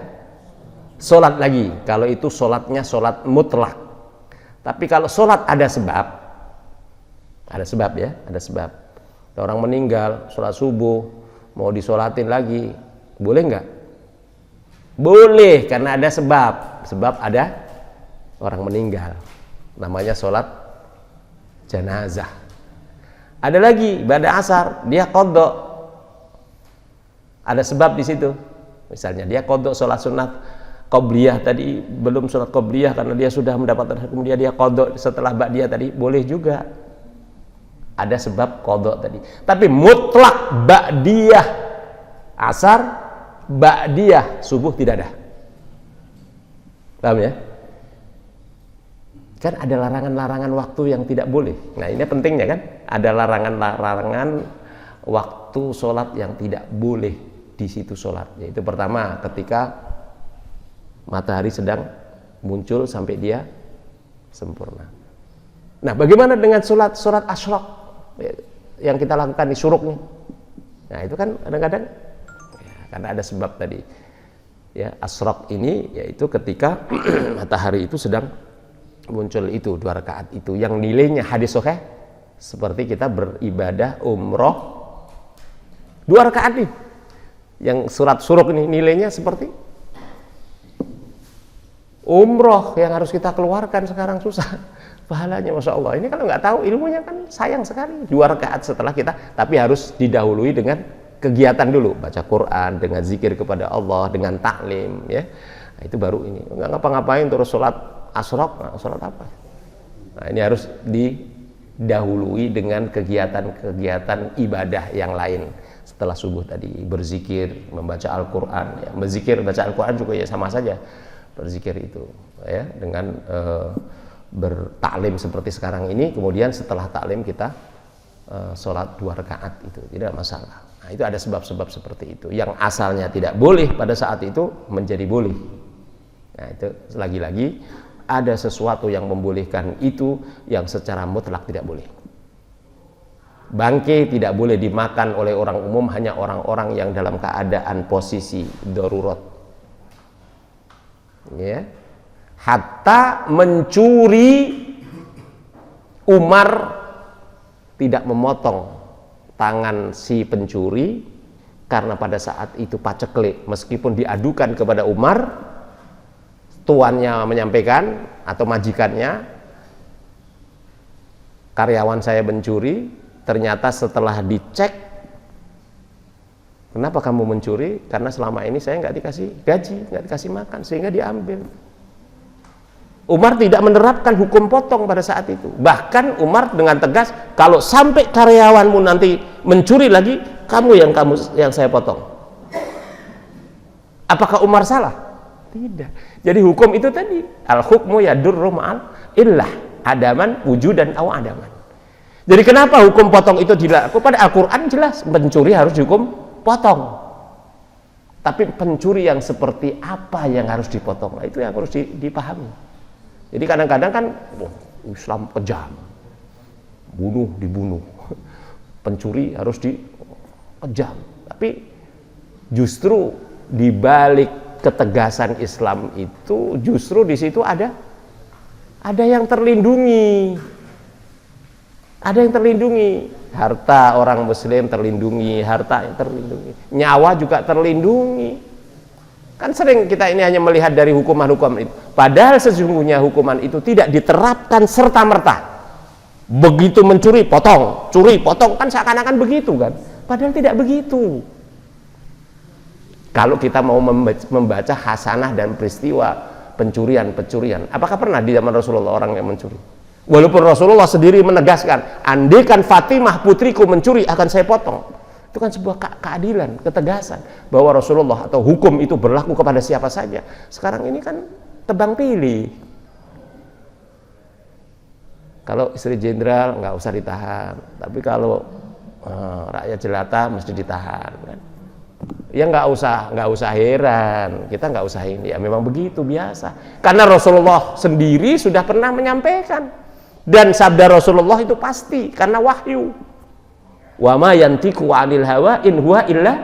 [SPEAKER 1] sholat lagi. Kalau itu sholatnya sholat mutlak. Tapi kalau sholat ada sebab ya, ada sebab. Orang meninggal, sholat subuh, mau disolatin lagi, boleh nggak? Boleh, karena ada sebab. Sebab ada orang meninggal, namanya sholat jenazah. Ada lagi ibadah asar, dia qadha. Ada sebab di situ. Misalnya dia qadha sholat sunat qobliyah tadi, belum sholat qobliyah karena dia sudah mendapatkan, kemudian dia qadha setelah ba'diyah tadi, boleh juga. Ada sebab qadha tadi. Tapi mutlak ba'diyah asar, ba'diyah subuh tidak ada. Paham ya? Kan ada larangan-larangan waktu yang tidak boleh. Nah, ini pentingnya kan? Ada larangan-larangan waktu sholat yang tidak boleh di situ sholat. Yaitu pertama, ketika matahari sedang muncul sampai dia sempurna. Nah, bagaimana dengan sholat asyraq yang kita lakukan di syuruk nih? Nah, itu kan kadang-kadang ya, karena ada sebab tadi. Ya, asyraq ini yaitu ketika matahari itu sedang muncul, itu 2 rakaat itu yang nilainya hadis sahih seperti kita beribadah umroh 2 rakaat nih. Yang surat syuruk ini nilainya seperti Umroh yang harus kita keluarkan sekarang susah. Pahalanya Masya Allah. Ini kalau nggak tahu ilmunya kan sayang sekali. 2 rakaat setelah kita, tapi harus didahului dengan kegiatan dulu. Baca Quran, dengan zikir kepada Allah, dengan taklim. Ya. Nah, itu baru ini. Nggak ngapa-ngapain terus sholat asrok. Nah, sholat apa? Nah, ini harus didahului dengan kegiatan-kegiatan ibadah yang lain. Setelah subuh tadi, berzikir, membaca Al-Quran. Ya. Berzikir, baca Al-Quran juga ya sama saja. Berzikir itu ya dengan bertaklim seperti sekarang ini, kemudian setelah taklim kita sholat 2 rakaat, itu tidak masalah. Nah, itu ada sebab-sebab seperti itu yang asalnya tidak boleh pada saat itu menjadi boleh. Nah, itu lagi-lagi ada sesuatu yang membolehkan itu yang secara mutlak tidak boleh. Bangkai tidak boleh dimakan oleh orang umum, hanya orang-orang yang dalam keadaan posisi darurat. Ya. Hatta mencuri, Umar tidak memotong tangan si pencuri karena pada saat itu paceklik, meskipun diadukan kepada Umar, tuannya menyampaikan atau majikannya, karyawan saya mencuri, ternyata setelah dicek, kenapa kamu mencuri? Karena selama ini saya nggak dikasih gaji, nggak dikasih makan, sehingga diambil. Umar tidak menerapkan hukum potong pada saat itu. Bahkan Umar dengan tegas, kalau sampai karyawanmu nanti mencuri lagi, kamu yang saya potong. Apakah Umar salah? Tidak. Jadi hukum itu tadi, al-hukmu yadurru ma'al illah, adaman wujudan aw adaman. Jadi kenapa hukum potong itu dilakukan? Pada Al-Quran jelas mencuri harus dihukum potong. Tapi pencuri yang seperti apa yang harus dipotong? Nah, itu yang harus dipahami. Jadi kadang-kadang kan Islam kejam, dibunuh, pencuri harus dikejam. Tapi justru di balik ketegasan Islam itu, justru di situ ada yang terlindungi. Ada yang terlindungi, harta orang muslim terlindungi, harta yang terlindungi, nyawa juga terlindungi. Kan sering kita ini hanya melihat dari hukuman-hukuman itu, padahal sesungguhnya hukuman itu tidak diterapkan serta-merta. Begitu mencuri potong, curi potong, kan seakan-akan begitu kan, padahal tidak begitu. Kalau kita mau membaca hasanah dan peristiwa pencurian, apakah pernah di zaman Rasulullah orang yang mencuri? Walaupun Rasulullah sendiri menegaskan, andaikan Fatimah putriku mencuri akan saya potong. Itu kan sebuah keadilan, ketegasan bahwa Rasulullah atau hukum itu berlaku kepada siapa saja. Sekarang ini kan tebang pilih. Kalau istri jenderal nggak usah ditahan, tapi kalau rakyat jelata mesti ditahan kan. Ya nggak usah heran, kita nggak usah ini, ya memang begitu biasa. Karena Rasulullah sendiri sudah pernah menyampaikan, dan sabda Rasulullah itu pasti karena wahyu. Wa ma yantiqu 'anil hawa in huwa illa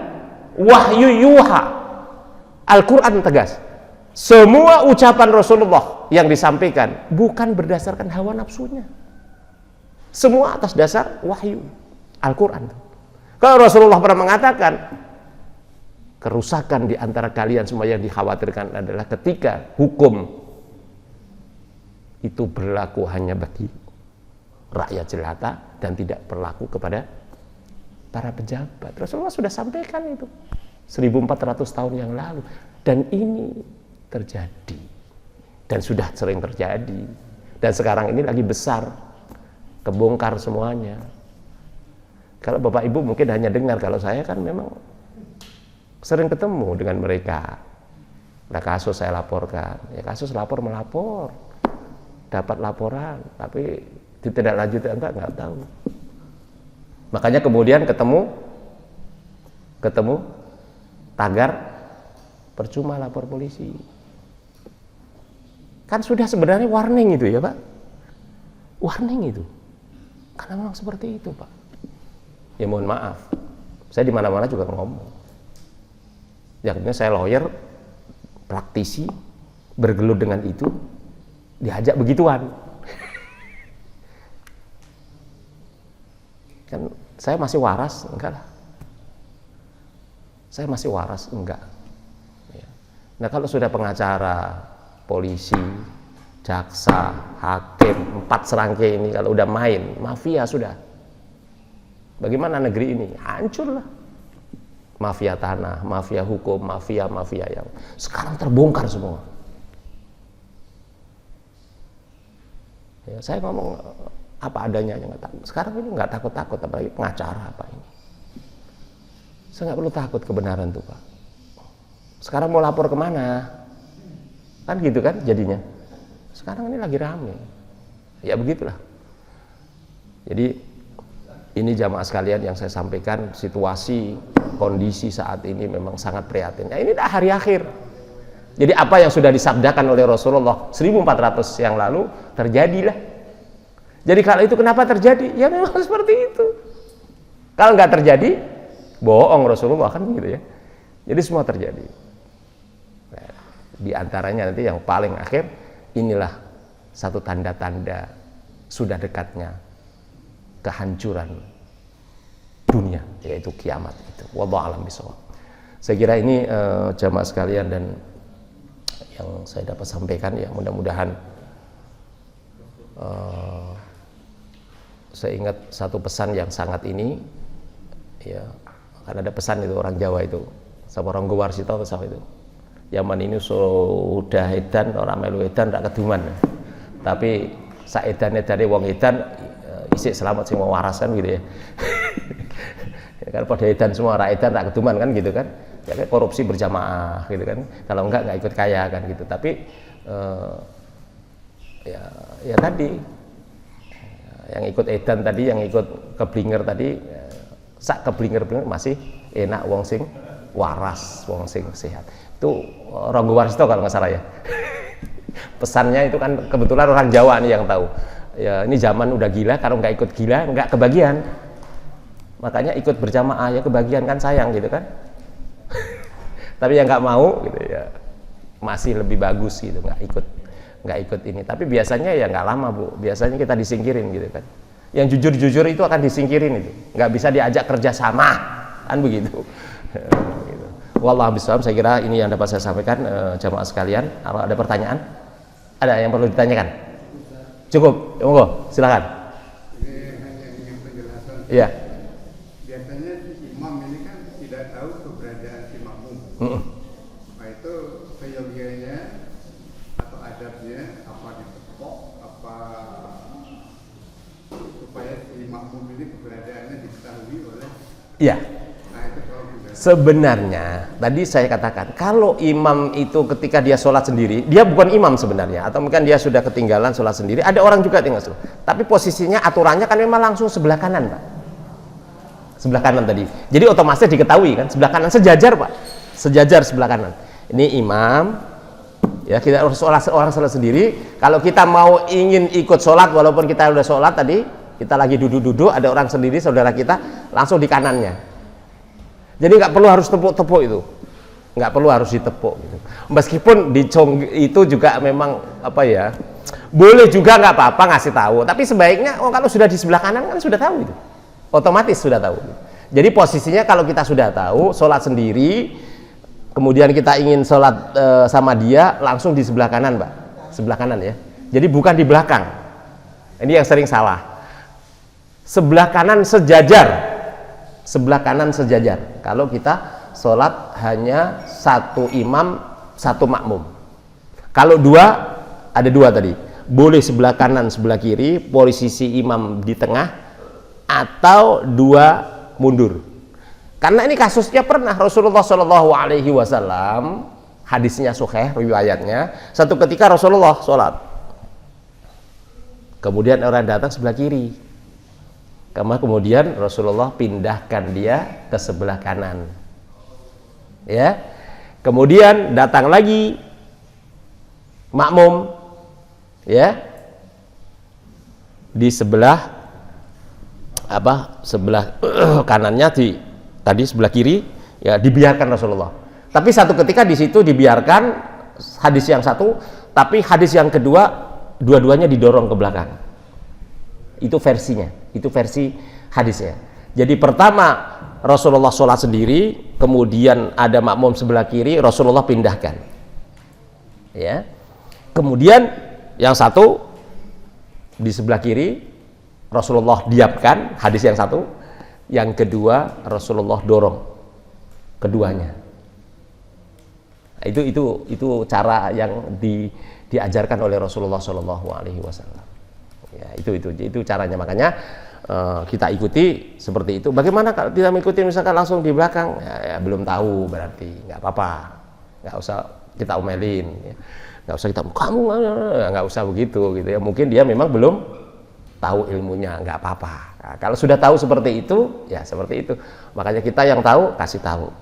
[SPEAKER 1] wahyu yuha. Al-Quran tegas, semua ucapan Rasulullah yang disampaikan bukan berdasarkan hawa nafsunya, semua atas dasar wahyu Al-Quran. Kalau Rasulullah pernah mengatakan, kerusakan di antara kalian semua yang dikhawatirkan adalah ketika hukum itu berlaku hanya bagi rakyat jelata dan tidak berlaku kepada para pejabat. Rasulullah sudah sampaikan itu 1400 tahun yang lalu, dan ini terjadi dan sudah sering terjadi, dan sekarang ini lagi besar, kebongkar semuanya. Kalau Bapak Ibu mungkin hanya dengar, kalau saya kan memang sering ketemu dengan mereka. Nah, kasus saya laporkan, ya kasus lapor melapor, dapat laporan, tapi tidak lanjut enggak tahu. Makanya kemudian ketemu tagar percuma lapor polisi. Kan sudah sebenarnya warning itu ya Pak, warning itu, karena memang seperti itu Pak. Ya mohon maaf, saya di mana-mana juga ngomong. Yakni saya lawyer, praktisi, bergelut dengan itu, diajak begituan. Kan saya masih waras? Enggak lah. Saya masih waras? Enggak. Ya. Nah kalau sudah pengacara, polisi, jaksa, hakim, 4 serangkai ini kalau udah main, mafia sudah. Bagaimana negeri ini? Hancur lah. Mafia tanah, mafia hukum, mafia yang sekarang terbongkar semua. Ya, saya ngomong apa adanya, nggak takut. Sekarang ini nggak takut-takut, apalagi pengacara apa ini. Saya nggak perlu takut kebenaran tuh Pak. Sekarang mau lapor kemana? Kan gitu kan jadinya. Sekarang ini lagi rame. Ya begitulah. Jadi ini jamaah sekalian yang saya sampaikan, situasi, kondisi saat ini memang sangat prihatin. Ya, ini dah hari akhir. Jadi apa yang sudah disabdakan oleh Rasulullah 1400 yang lalu terjadilah. Jadi kalau itu kenapa terjadi? Ya memang seperti itu. Kalau nggak terjadi, bohong Rasulullah kan begitu ya. Jadi semua terjadi. Nah, di antaranya nanti yang paling akhir, inilah satu tanda-tanda sudah dekatnya kehancuran dunia, yaitu kiamat itu. Wallahu a'lam bishawab. Saya kira ini jamaah sekalian dan yang saya dapat sampaikan, ya mudah-mudahan saya ingat satu pesan yang sangat ini, ya kan ada pesan itu orang Jawa itu sama orang Gowarsito atau sama itu, zaman ini sudah edan orang melu edan tak keduman, tapi saedan edane wong edan isik selamat sing mau waras kan gitu ya. Ya kan pada edan semua, ra edan tak keduman kan gitu kan. Ya korupsi berjamaah gitu kan. Kalau enggak ikut kaya kan gitu. Tapi ya tadi yang ikut edan tadi, yang ikut keblinger tadi, sak keblinger masih enak wong sing waras, wong sing sehat. Itu orang Gowarsito kalau nggak salah ya. Pesannya itu kan kebetulan orang Jawa nih yang tahu. Ya ini zaman udah gila, kalau nggak ikut gila nggak kebagian. Makanya ikut berjamaah ya kebagian kan, sayang gitu kan. Tapi yang nggak mau gitu ya masih lebih bagus gitu, nggak ikut ini. Tapi biasanya ya nggak lama Bu, biasanya kita disingkirin gitu kan. Yang jujur-jujur itu akan disingkirin itu, nggak bisa diajak kerja sama kan begitu. Gitu. Wallahu a'lam. Saya kira ini yang dapat saya sampaikan jamaah sekalian. Kalau ada pertanyaan, ada yang perlu ditanyakan? Cukup, ya monggo, silakan.
[SPEAKER 2] Ini hanya ingin penjelasan.
[SPEAKER 1] Iya.
[SPEAKER 2] Biasanya imam ini kan tidak tahu keberadaan si makmum. Nah itu seyogianya atau adabnya apa ditepok, apa supaya si makmum ini keberadaannya diketahui oleh.
[SPEAKER 1] Iya.
[SPEAKER 2] Nah itu kalau juga.
[SPEAKER 1] Sebenarnya tadi saya katakan kalau imam itu ketika dia sholat sendiri, dia bukan imam sebenarnya, atau mungkin dia sudah ketinggalan sholat sendiri, ada orang juga tinggal sholat, tapi posisinya aturannya kan memang langsung sebelah kanan Pak, sebelah kanan tadi, jadi otomatis diketahui kan sebelah kanan, sejajar Pak, sejajar sebelah kanan. Ini imam ya, kita orang sholat sendiri, kalau kita mau ingin ikut sholat walaupun kita udah sholat tadi, kita lagi duduk-duduk, ada orang sendiri saudara kita langsung di kanannya. Jadi nggak perlu harus tepuk-tepuk itu, nggak perlu harus ditepuk gitu. Meskipun itu juga memang apa ya, boleh juga nggak apa-apa ngasih tahu, tapi sebaiknya kalau sudah di sebelah kanan kan sudah tahu itu, otomatis sudah tahu. Jadi posisinya kalau kita sudah tahu sholat sendiri, kemudian kita ingin sholat sama dia, langsung di sebelah kanan Pak, sebelah kanan ya. Jadi bukan di belakang. Ini yang sering salah. Sebelah kanan sejajar. Sebelah kanan sejajar kalau kita sholat hanya satu imam satu makmum. Kalau dua, ada dua tadi, boleh sebelah kanan sebelah kiri, posisi imam di tengah, atau dua mundur. Karena ini kasusnya pernah Rasulullah SAW, hadisnya sahih riwayatnya, satu ketika Rasulullah sholat, kemudian orang datang sebelah kiri, kemudian Rasulullah pindahkan dia ke sebelah kanan, ya. Kemudian datang lagi makmum, ya, di sebelah sebelah kanannya tadi sebelah kiri, ya dibiarkan Rasulullah. Tapi satu ketika di situ dibiarkan hadis yang satu, tapi hadis yang kedua dua-duanya didorong ke belakang. Itu versinya, itu versi hadisnya. Jadi pertama Rasulullah sholat sendiri, kemudian ada makmum sebelah kiri, Rasulullah pindahkan, ya. Kemudian yang satu di sebelah kiri Rasulullah diamkan, hadis yang satu. Yang kedua Rasulullah dorong keduanya. Itu cara yang diajarkan oleh Rasulullah Shallallahu Alaihi Wasallam. Ya, itu caranya. Makanya kita ikuti seperti itu. Bagaimana kalau tidak mengikuti misalkan langsung di belakang? Ya, belum tahu berarti nggak apa-apa. Nggak usah kita omelin. Ya. Nggak usah kita kamu nggak usah begitu gitu ya. Mungkin dia memang belum tahu ilmunya, nggak apa-apa. Nah, kalau sudah tahu seperti itu, ya seperti itu. Makanya kita yang tahu kasih tahu.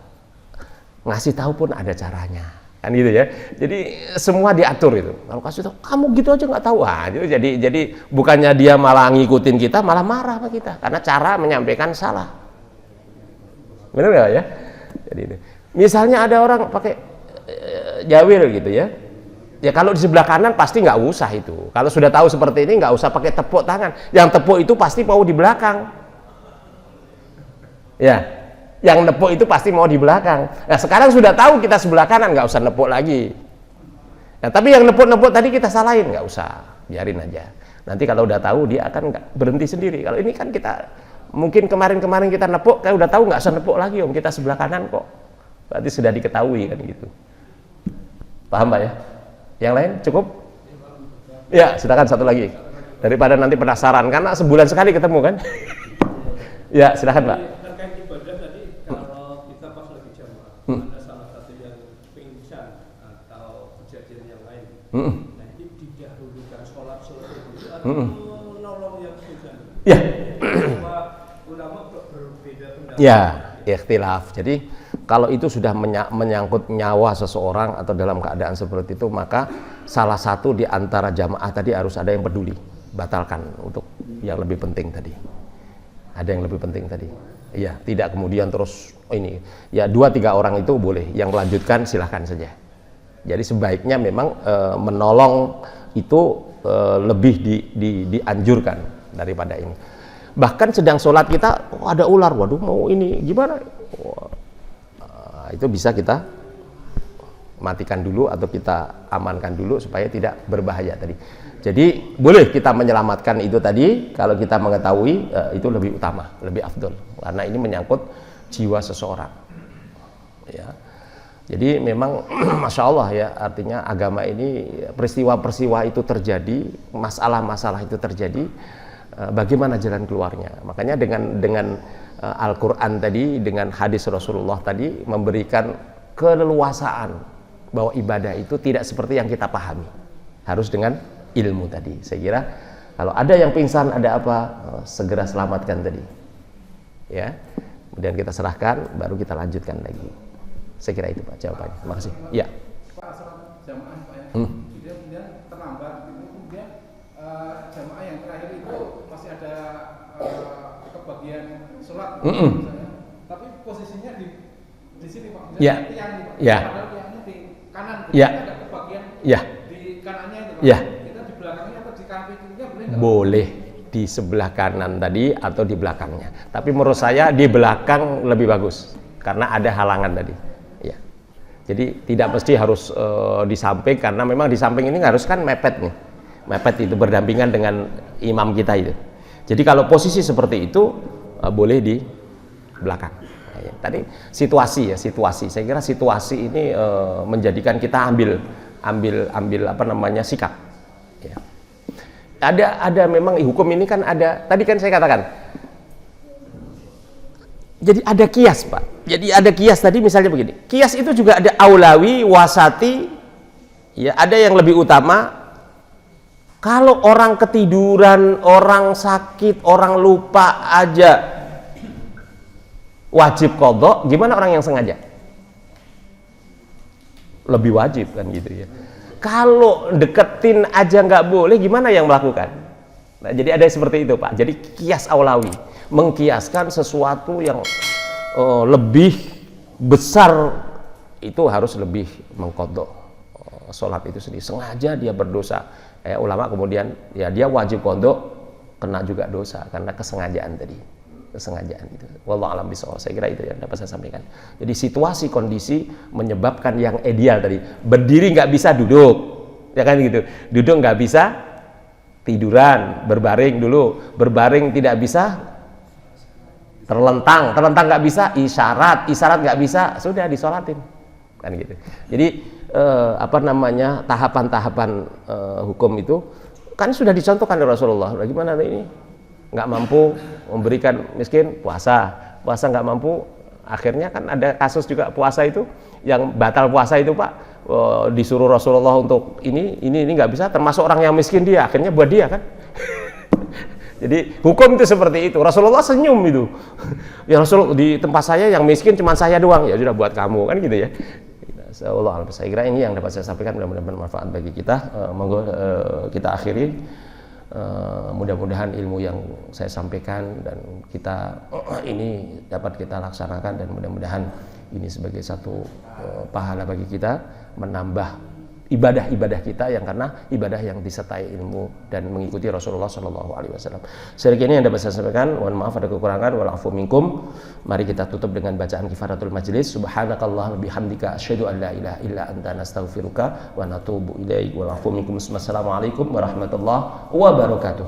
[SPEAKER 1] Ngasih tahu pun ada caranya. Kan gitu ya. Jadi semua diatur itu. Kalau kasih tahu, kamu gitu aja nggak tahu. Jadi bukannya dia malah ngikutin kita, malah marah sama kita karena cara menyampaikan salah. Benar nggak ya? Jadi misalnya ada orang pakai jawil gitu ya. Ya kalau di sebelah kanan pasti nggak usah itu. Kalau sudah tahu seperti ini nggak usah pakai tepuk tangan. Yang tepuk itu pasti mau di belakang. Ya. Yang nepuk itu pasti mau di belakang. Nah sekarang sudah tahu kita sebelah kanan, nggak usah nepuk lagi. Nah tapi yang nepuk-nepuk tadi kita salahin, nggak usah, biarin aja. Nanti kalau udah tahu dia akan nggak berhenti sendiri. Kalau ini kan kita mungkin kemarin kita nepuk, kayak udah tahu nggak usah nepuk lagi, om kita sebelah kanan kok. Berarti sudah diketahui kan gitu. Paham Pak ya? Yang lain cukup? Ya silakan satu lagi. Daripada nanti penasaran karena sebulan sekali ketemu kan? Ya silakan Pak.
[SPEAKER 4] Ada salah satu yang pingsan atau kejadian yang lain. Nah ini didahulukan sholat itu atau nolong yang pingsan.
[SPEAKER 1] Ya.
[SPEAKER 4] Ulama berbeda pendapat.
[SPEAKER 1] Ya, ikhtilaf. Jadi kalau itu sudah menyangkut nyawa seseorang atau dalam keadaan seperti itu, maka salah satu di antara jamaah tadi harus ada yang peduli, batalkan untuk yang lebih penting tadi. Ada yang lebih penting tadi. Iya, tidak kemudian terus ini. Ya 2-3 orang itu boleh, yang melanjutkan silahkan saja. Jadi sebaiknya memang menolong itu lebih dianjurkan daripada ini. Bahkan sedang sholat kita ada ular, waduh mau ini gimana? Itu bisa kita matikan dulu atau kita amankan dulu supaya tidak berbahaya tadi. Jadi boleh kita menyelamatkan itu tadi kalau kita mengetahui itu lebih utama, lebih afdol karena ini menyangkut jiwa seseorang. Ya. Jadi memang masya Allah ya, artinya agama ini peristiwa-peristiwa itu terjadi, masalah-masalah itu terjadi, bagaimana jalan keluarnya. Makanya dengan Al-Quran tadi, dengan hadis Rasulullah tadi memberikan keleluasaan bahwa ibadah itu tidak seperti yang kita pahami, harus dengan ilmu tadi. Saya kira kalau ada yang pingsan, ada apa, segera selamatkan tadi. Ya, kemudian kita serahkan, baru kita lanjutkan lagi. Saya kira itu Pak jawabannya. Terima kasih. Ya.
[SPEAKER 3] Pak, sholat jamaah Pak ya. Kemudian terlambat, kemudian jamaah yang terakhir itu masih ada kebagian sholat, misalnya. Tapi posisinya di sini Pak.
[SPEAKER 1] Ya.
[SPEAKER 3] Tiang nih Pak.
[SPEAKER 1] Ya.
[SPEAKER 3] Padahal tiangnya di kanan.
[SPEAKER 1] Ya.
[SPEAKER 3] Ada kebagian
[SPEAKER 1] Ya.
[SPEAKER 3] di kanannya itu Pak.
[SPEAKER 1] Ya.
[SPEAKER 3] Kita di belakangnya atau di kanan pintunya boleh nggak?
[SPEAKER 1] Boleh di sebelah kanan tadi atau di belakangnya. Tapi menurut saya di belakang lebih bagus karena ada halangan tadi. Ya. Jadi tidak mesti harus di samping karena memang di samping ini harus kan mepet nih. Mepet itu berdampingan dengan imam kita itu. Jadi kalau posisi seperti itu boleh di belakang. Nah, ya. Tadi situasi ya, situasi. Saya kira situasi ini menjadikan kita ambil apa namanya sikap. Ya. Ada memang hukum ini kan ada. Tadi kan saya katakan. Jadi ada kias Pak. Jadi ada kias tadi misalnya begini. Kias itu juga ada aulawi, wasati. Ya ada yang lebih utama. Kalau orang ketiduran, orang sakit, orang lupa aja wajib qadha, gimana orang yang sengaja? Lebih wajib kan gitu ya. Kalau deketin aja nggak boleh, gimana yang melakukan? Nah, jadi ada seperti itu Pak. Jadi kias aulawi, mengkiaskan sesuatu yang lebih besar itu harus lebih mengqadha sholat itu sendiri. Sengaja dia berdosa. Ulama kemudian ya dia wajib qadha, kena juga dosa karena kesengajaan tadi. Kesengajaan itu. Wallahu a'lam bishawab. Saya kira itu yang dapat saya sampaikan. Jadi situasi kondisi menyebabkan yang ideal tadi. Berdiri nggak bisa duduk. ya kan gitu. Duduk nggak bisa, tiduran, berbaring dulu, berbaring tidak bisa, terlentang nggak bisa, isyarat nggak bisa, sudah disolatin, kan gitu. Jadi tahapan-tahapan hukum itu kan sudah dicontohkan oleh Rasulullah. Bagaimana ini? Nggak mampu memberikan miskin, puasa nggak mampu, akhirnya kan ada kasus juga puasa itu yang batal puasa itu Pak, disuruh Rasulullah untuk ini nggak bisa, termasuk orang yang miskin dia, akhirnya buat dia kan. Jadi hukum itu seperti itu. Rasulullah senyum itu. Ya Rasul, di tempat saya yang miskin cuma saya doang, ya sudah buat kamu kan gitu ya. Saya kira ini yang dapat saya sampaikan, mudah-mudahan bermanfaat bagi kita. Monggo kita akhiri. Mudah-mudahan ilmu yang saya sampaikan dan kita ini dapat kita laksanakan, dan mudah-mudahan ini sebagai satu pahala bagi kita, menambah ibadah-ibadah kita yang karena ibadah yang disertai ilmu dan mengikuti Rasulullah SAW. Sedikit ini yang dapat saya sampaikan. Mohon maaf ada kekurangan. Walafu minkum. Mari kita tutup dengan bacaan kifaratul majlis. Subhanakallah bihamdika asyhadu an la ilaha illa anta nastaghfiruka wa natubu ilaik. Walafu minkum. Wassalamualaikum warahmatullahi wabarakatuh.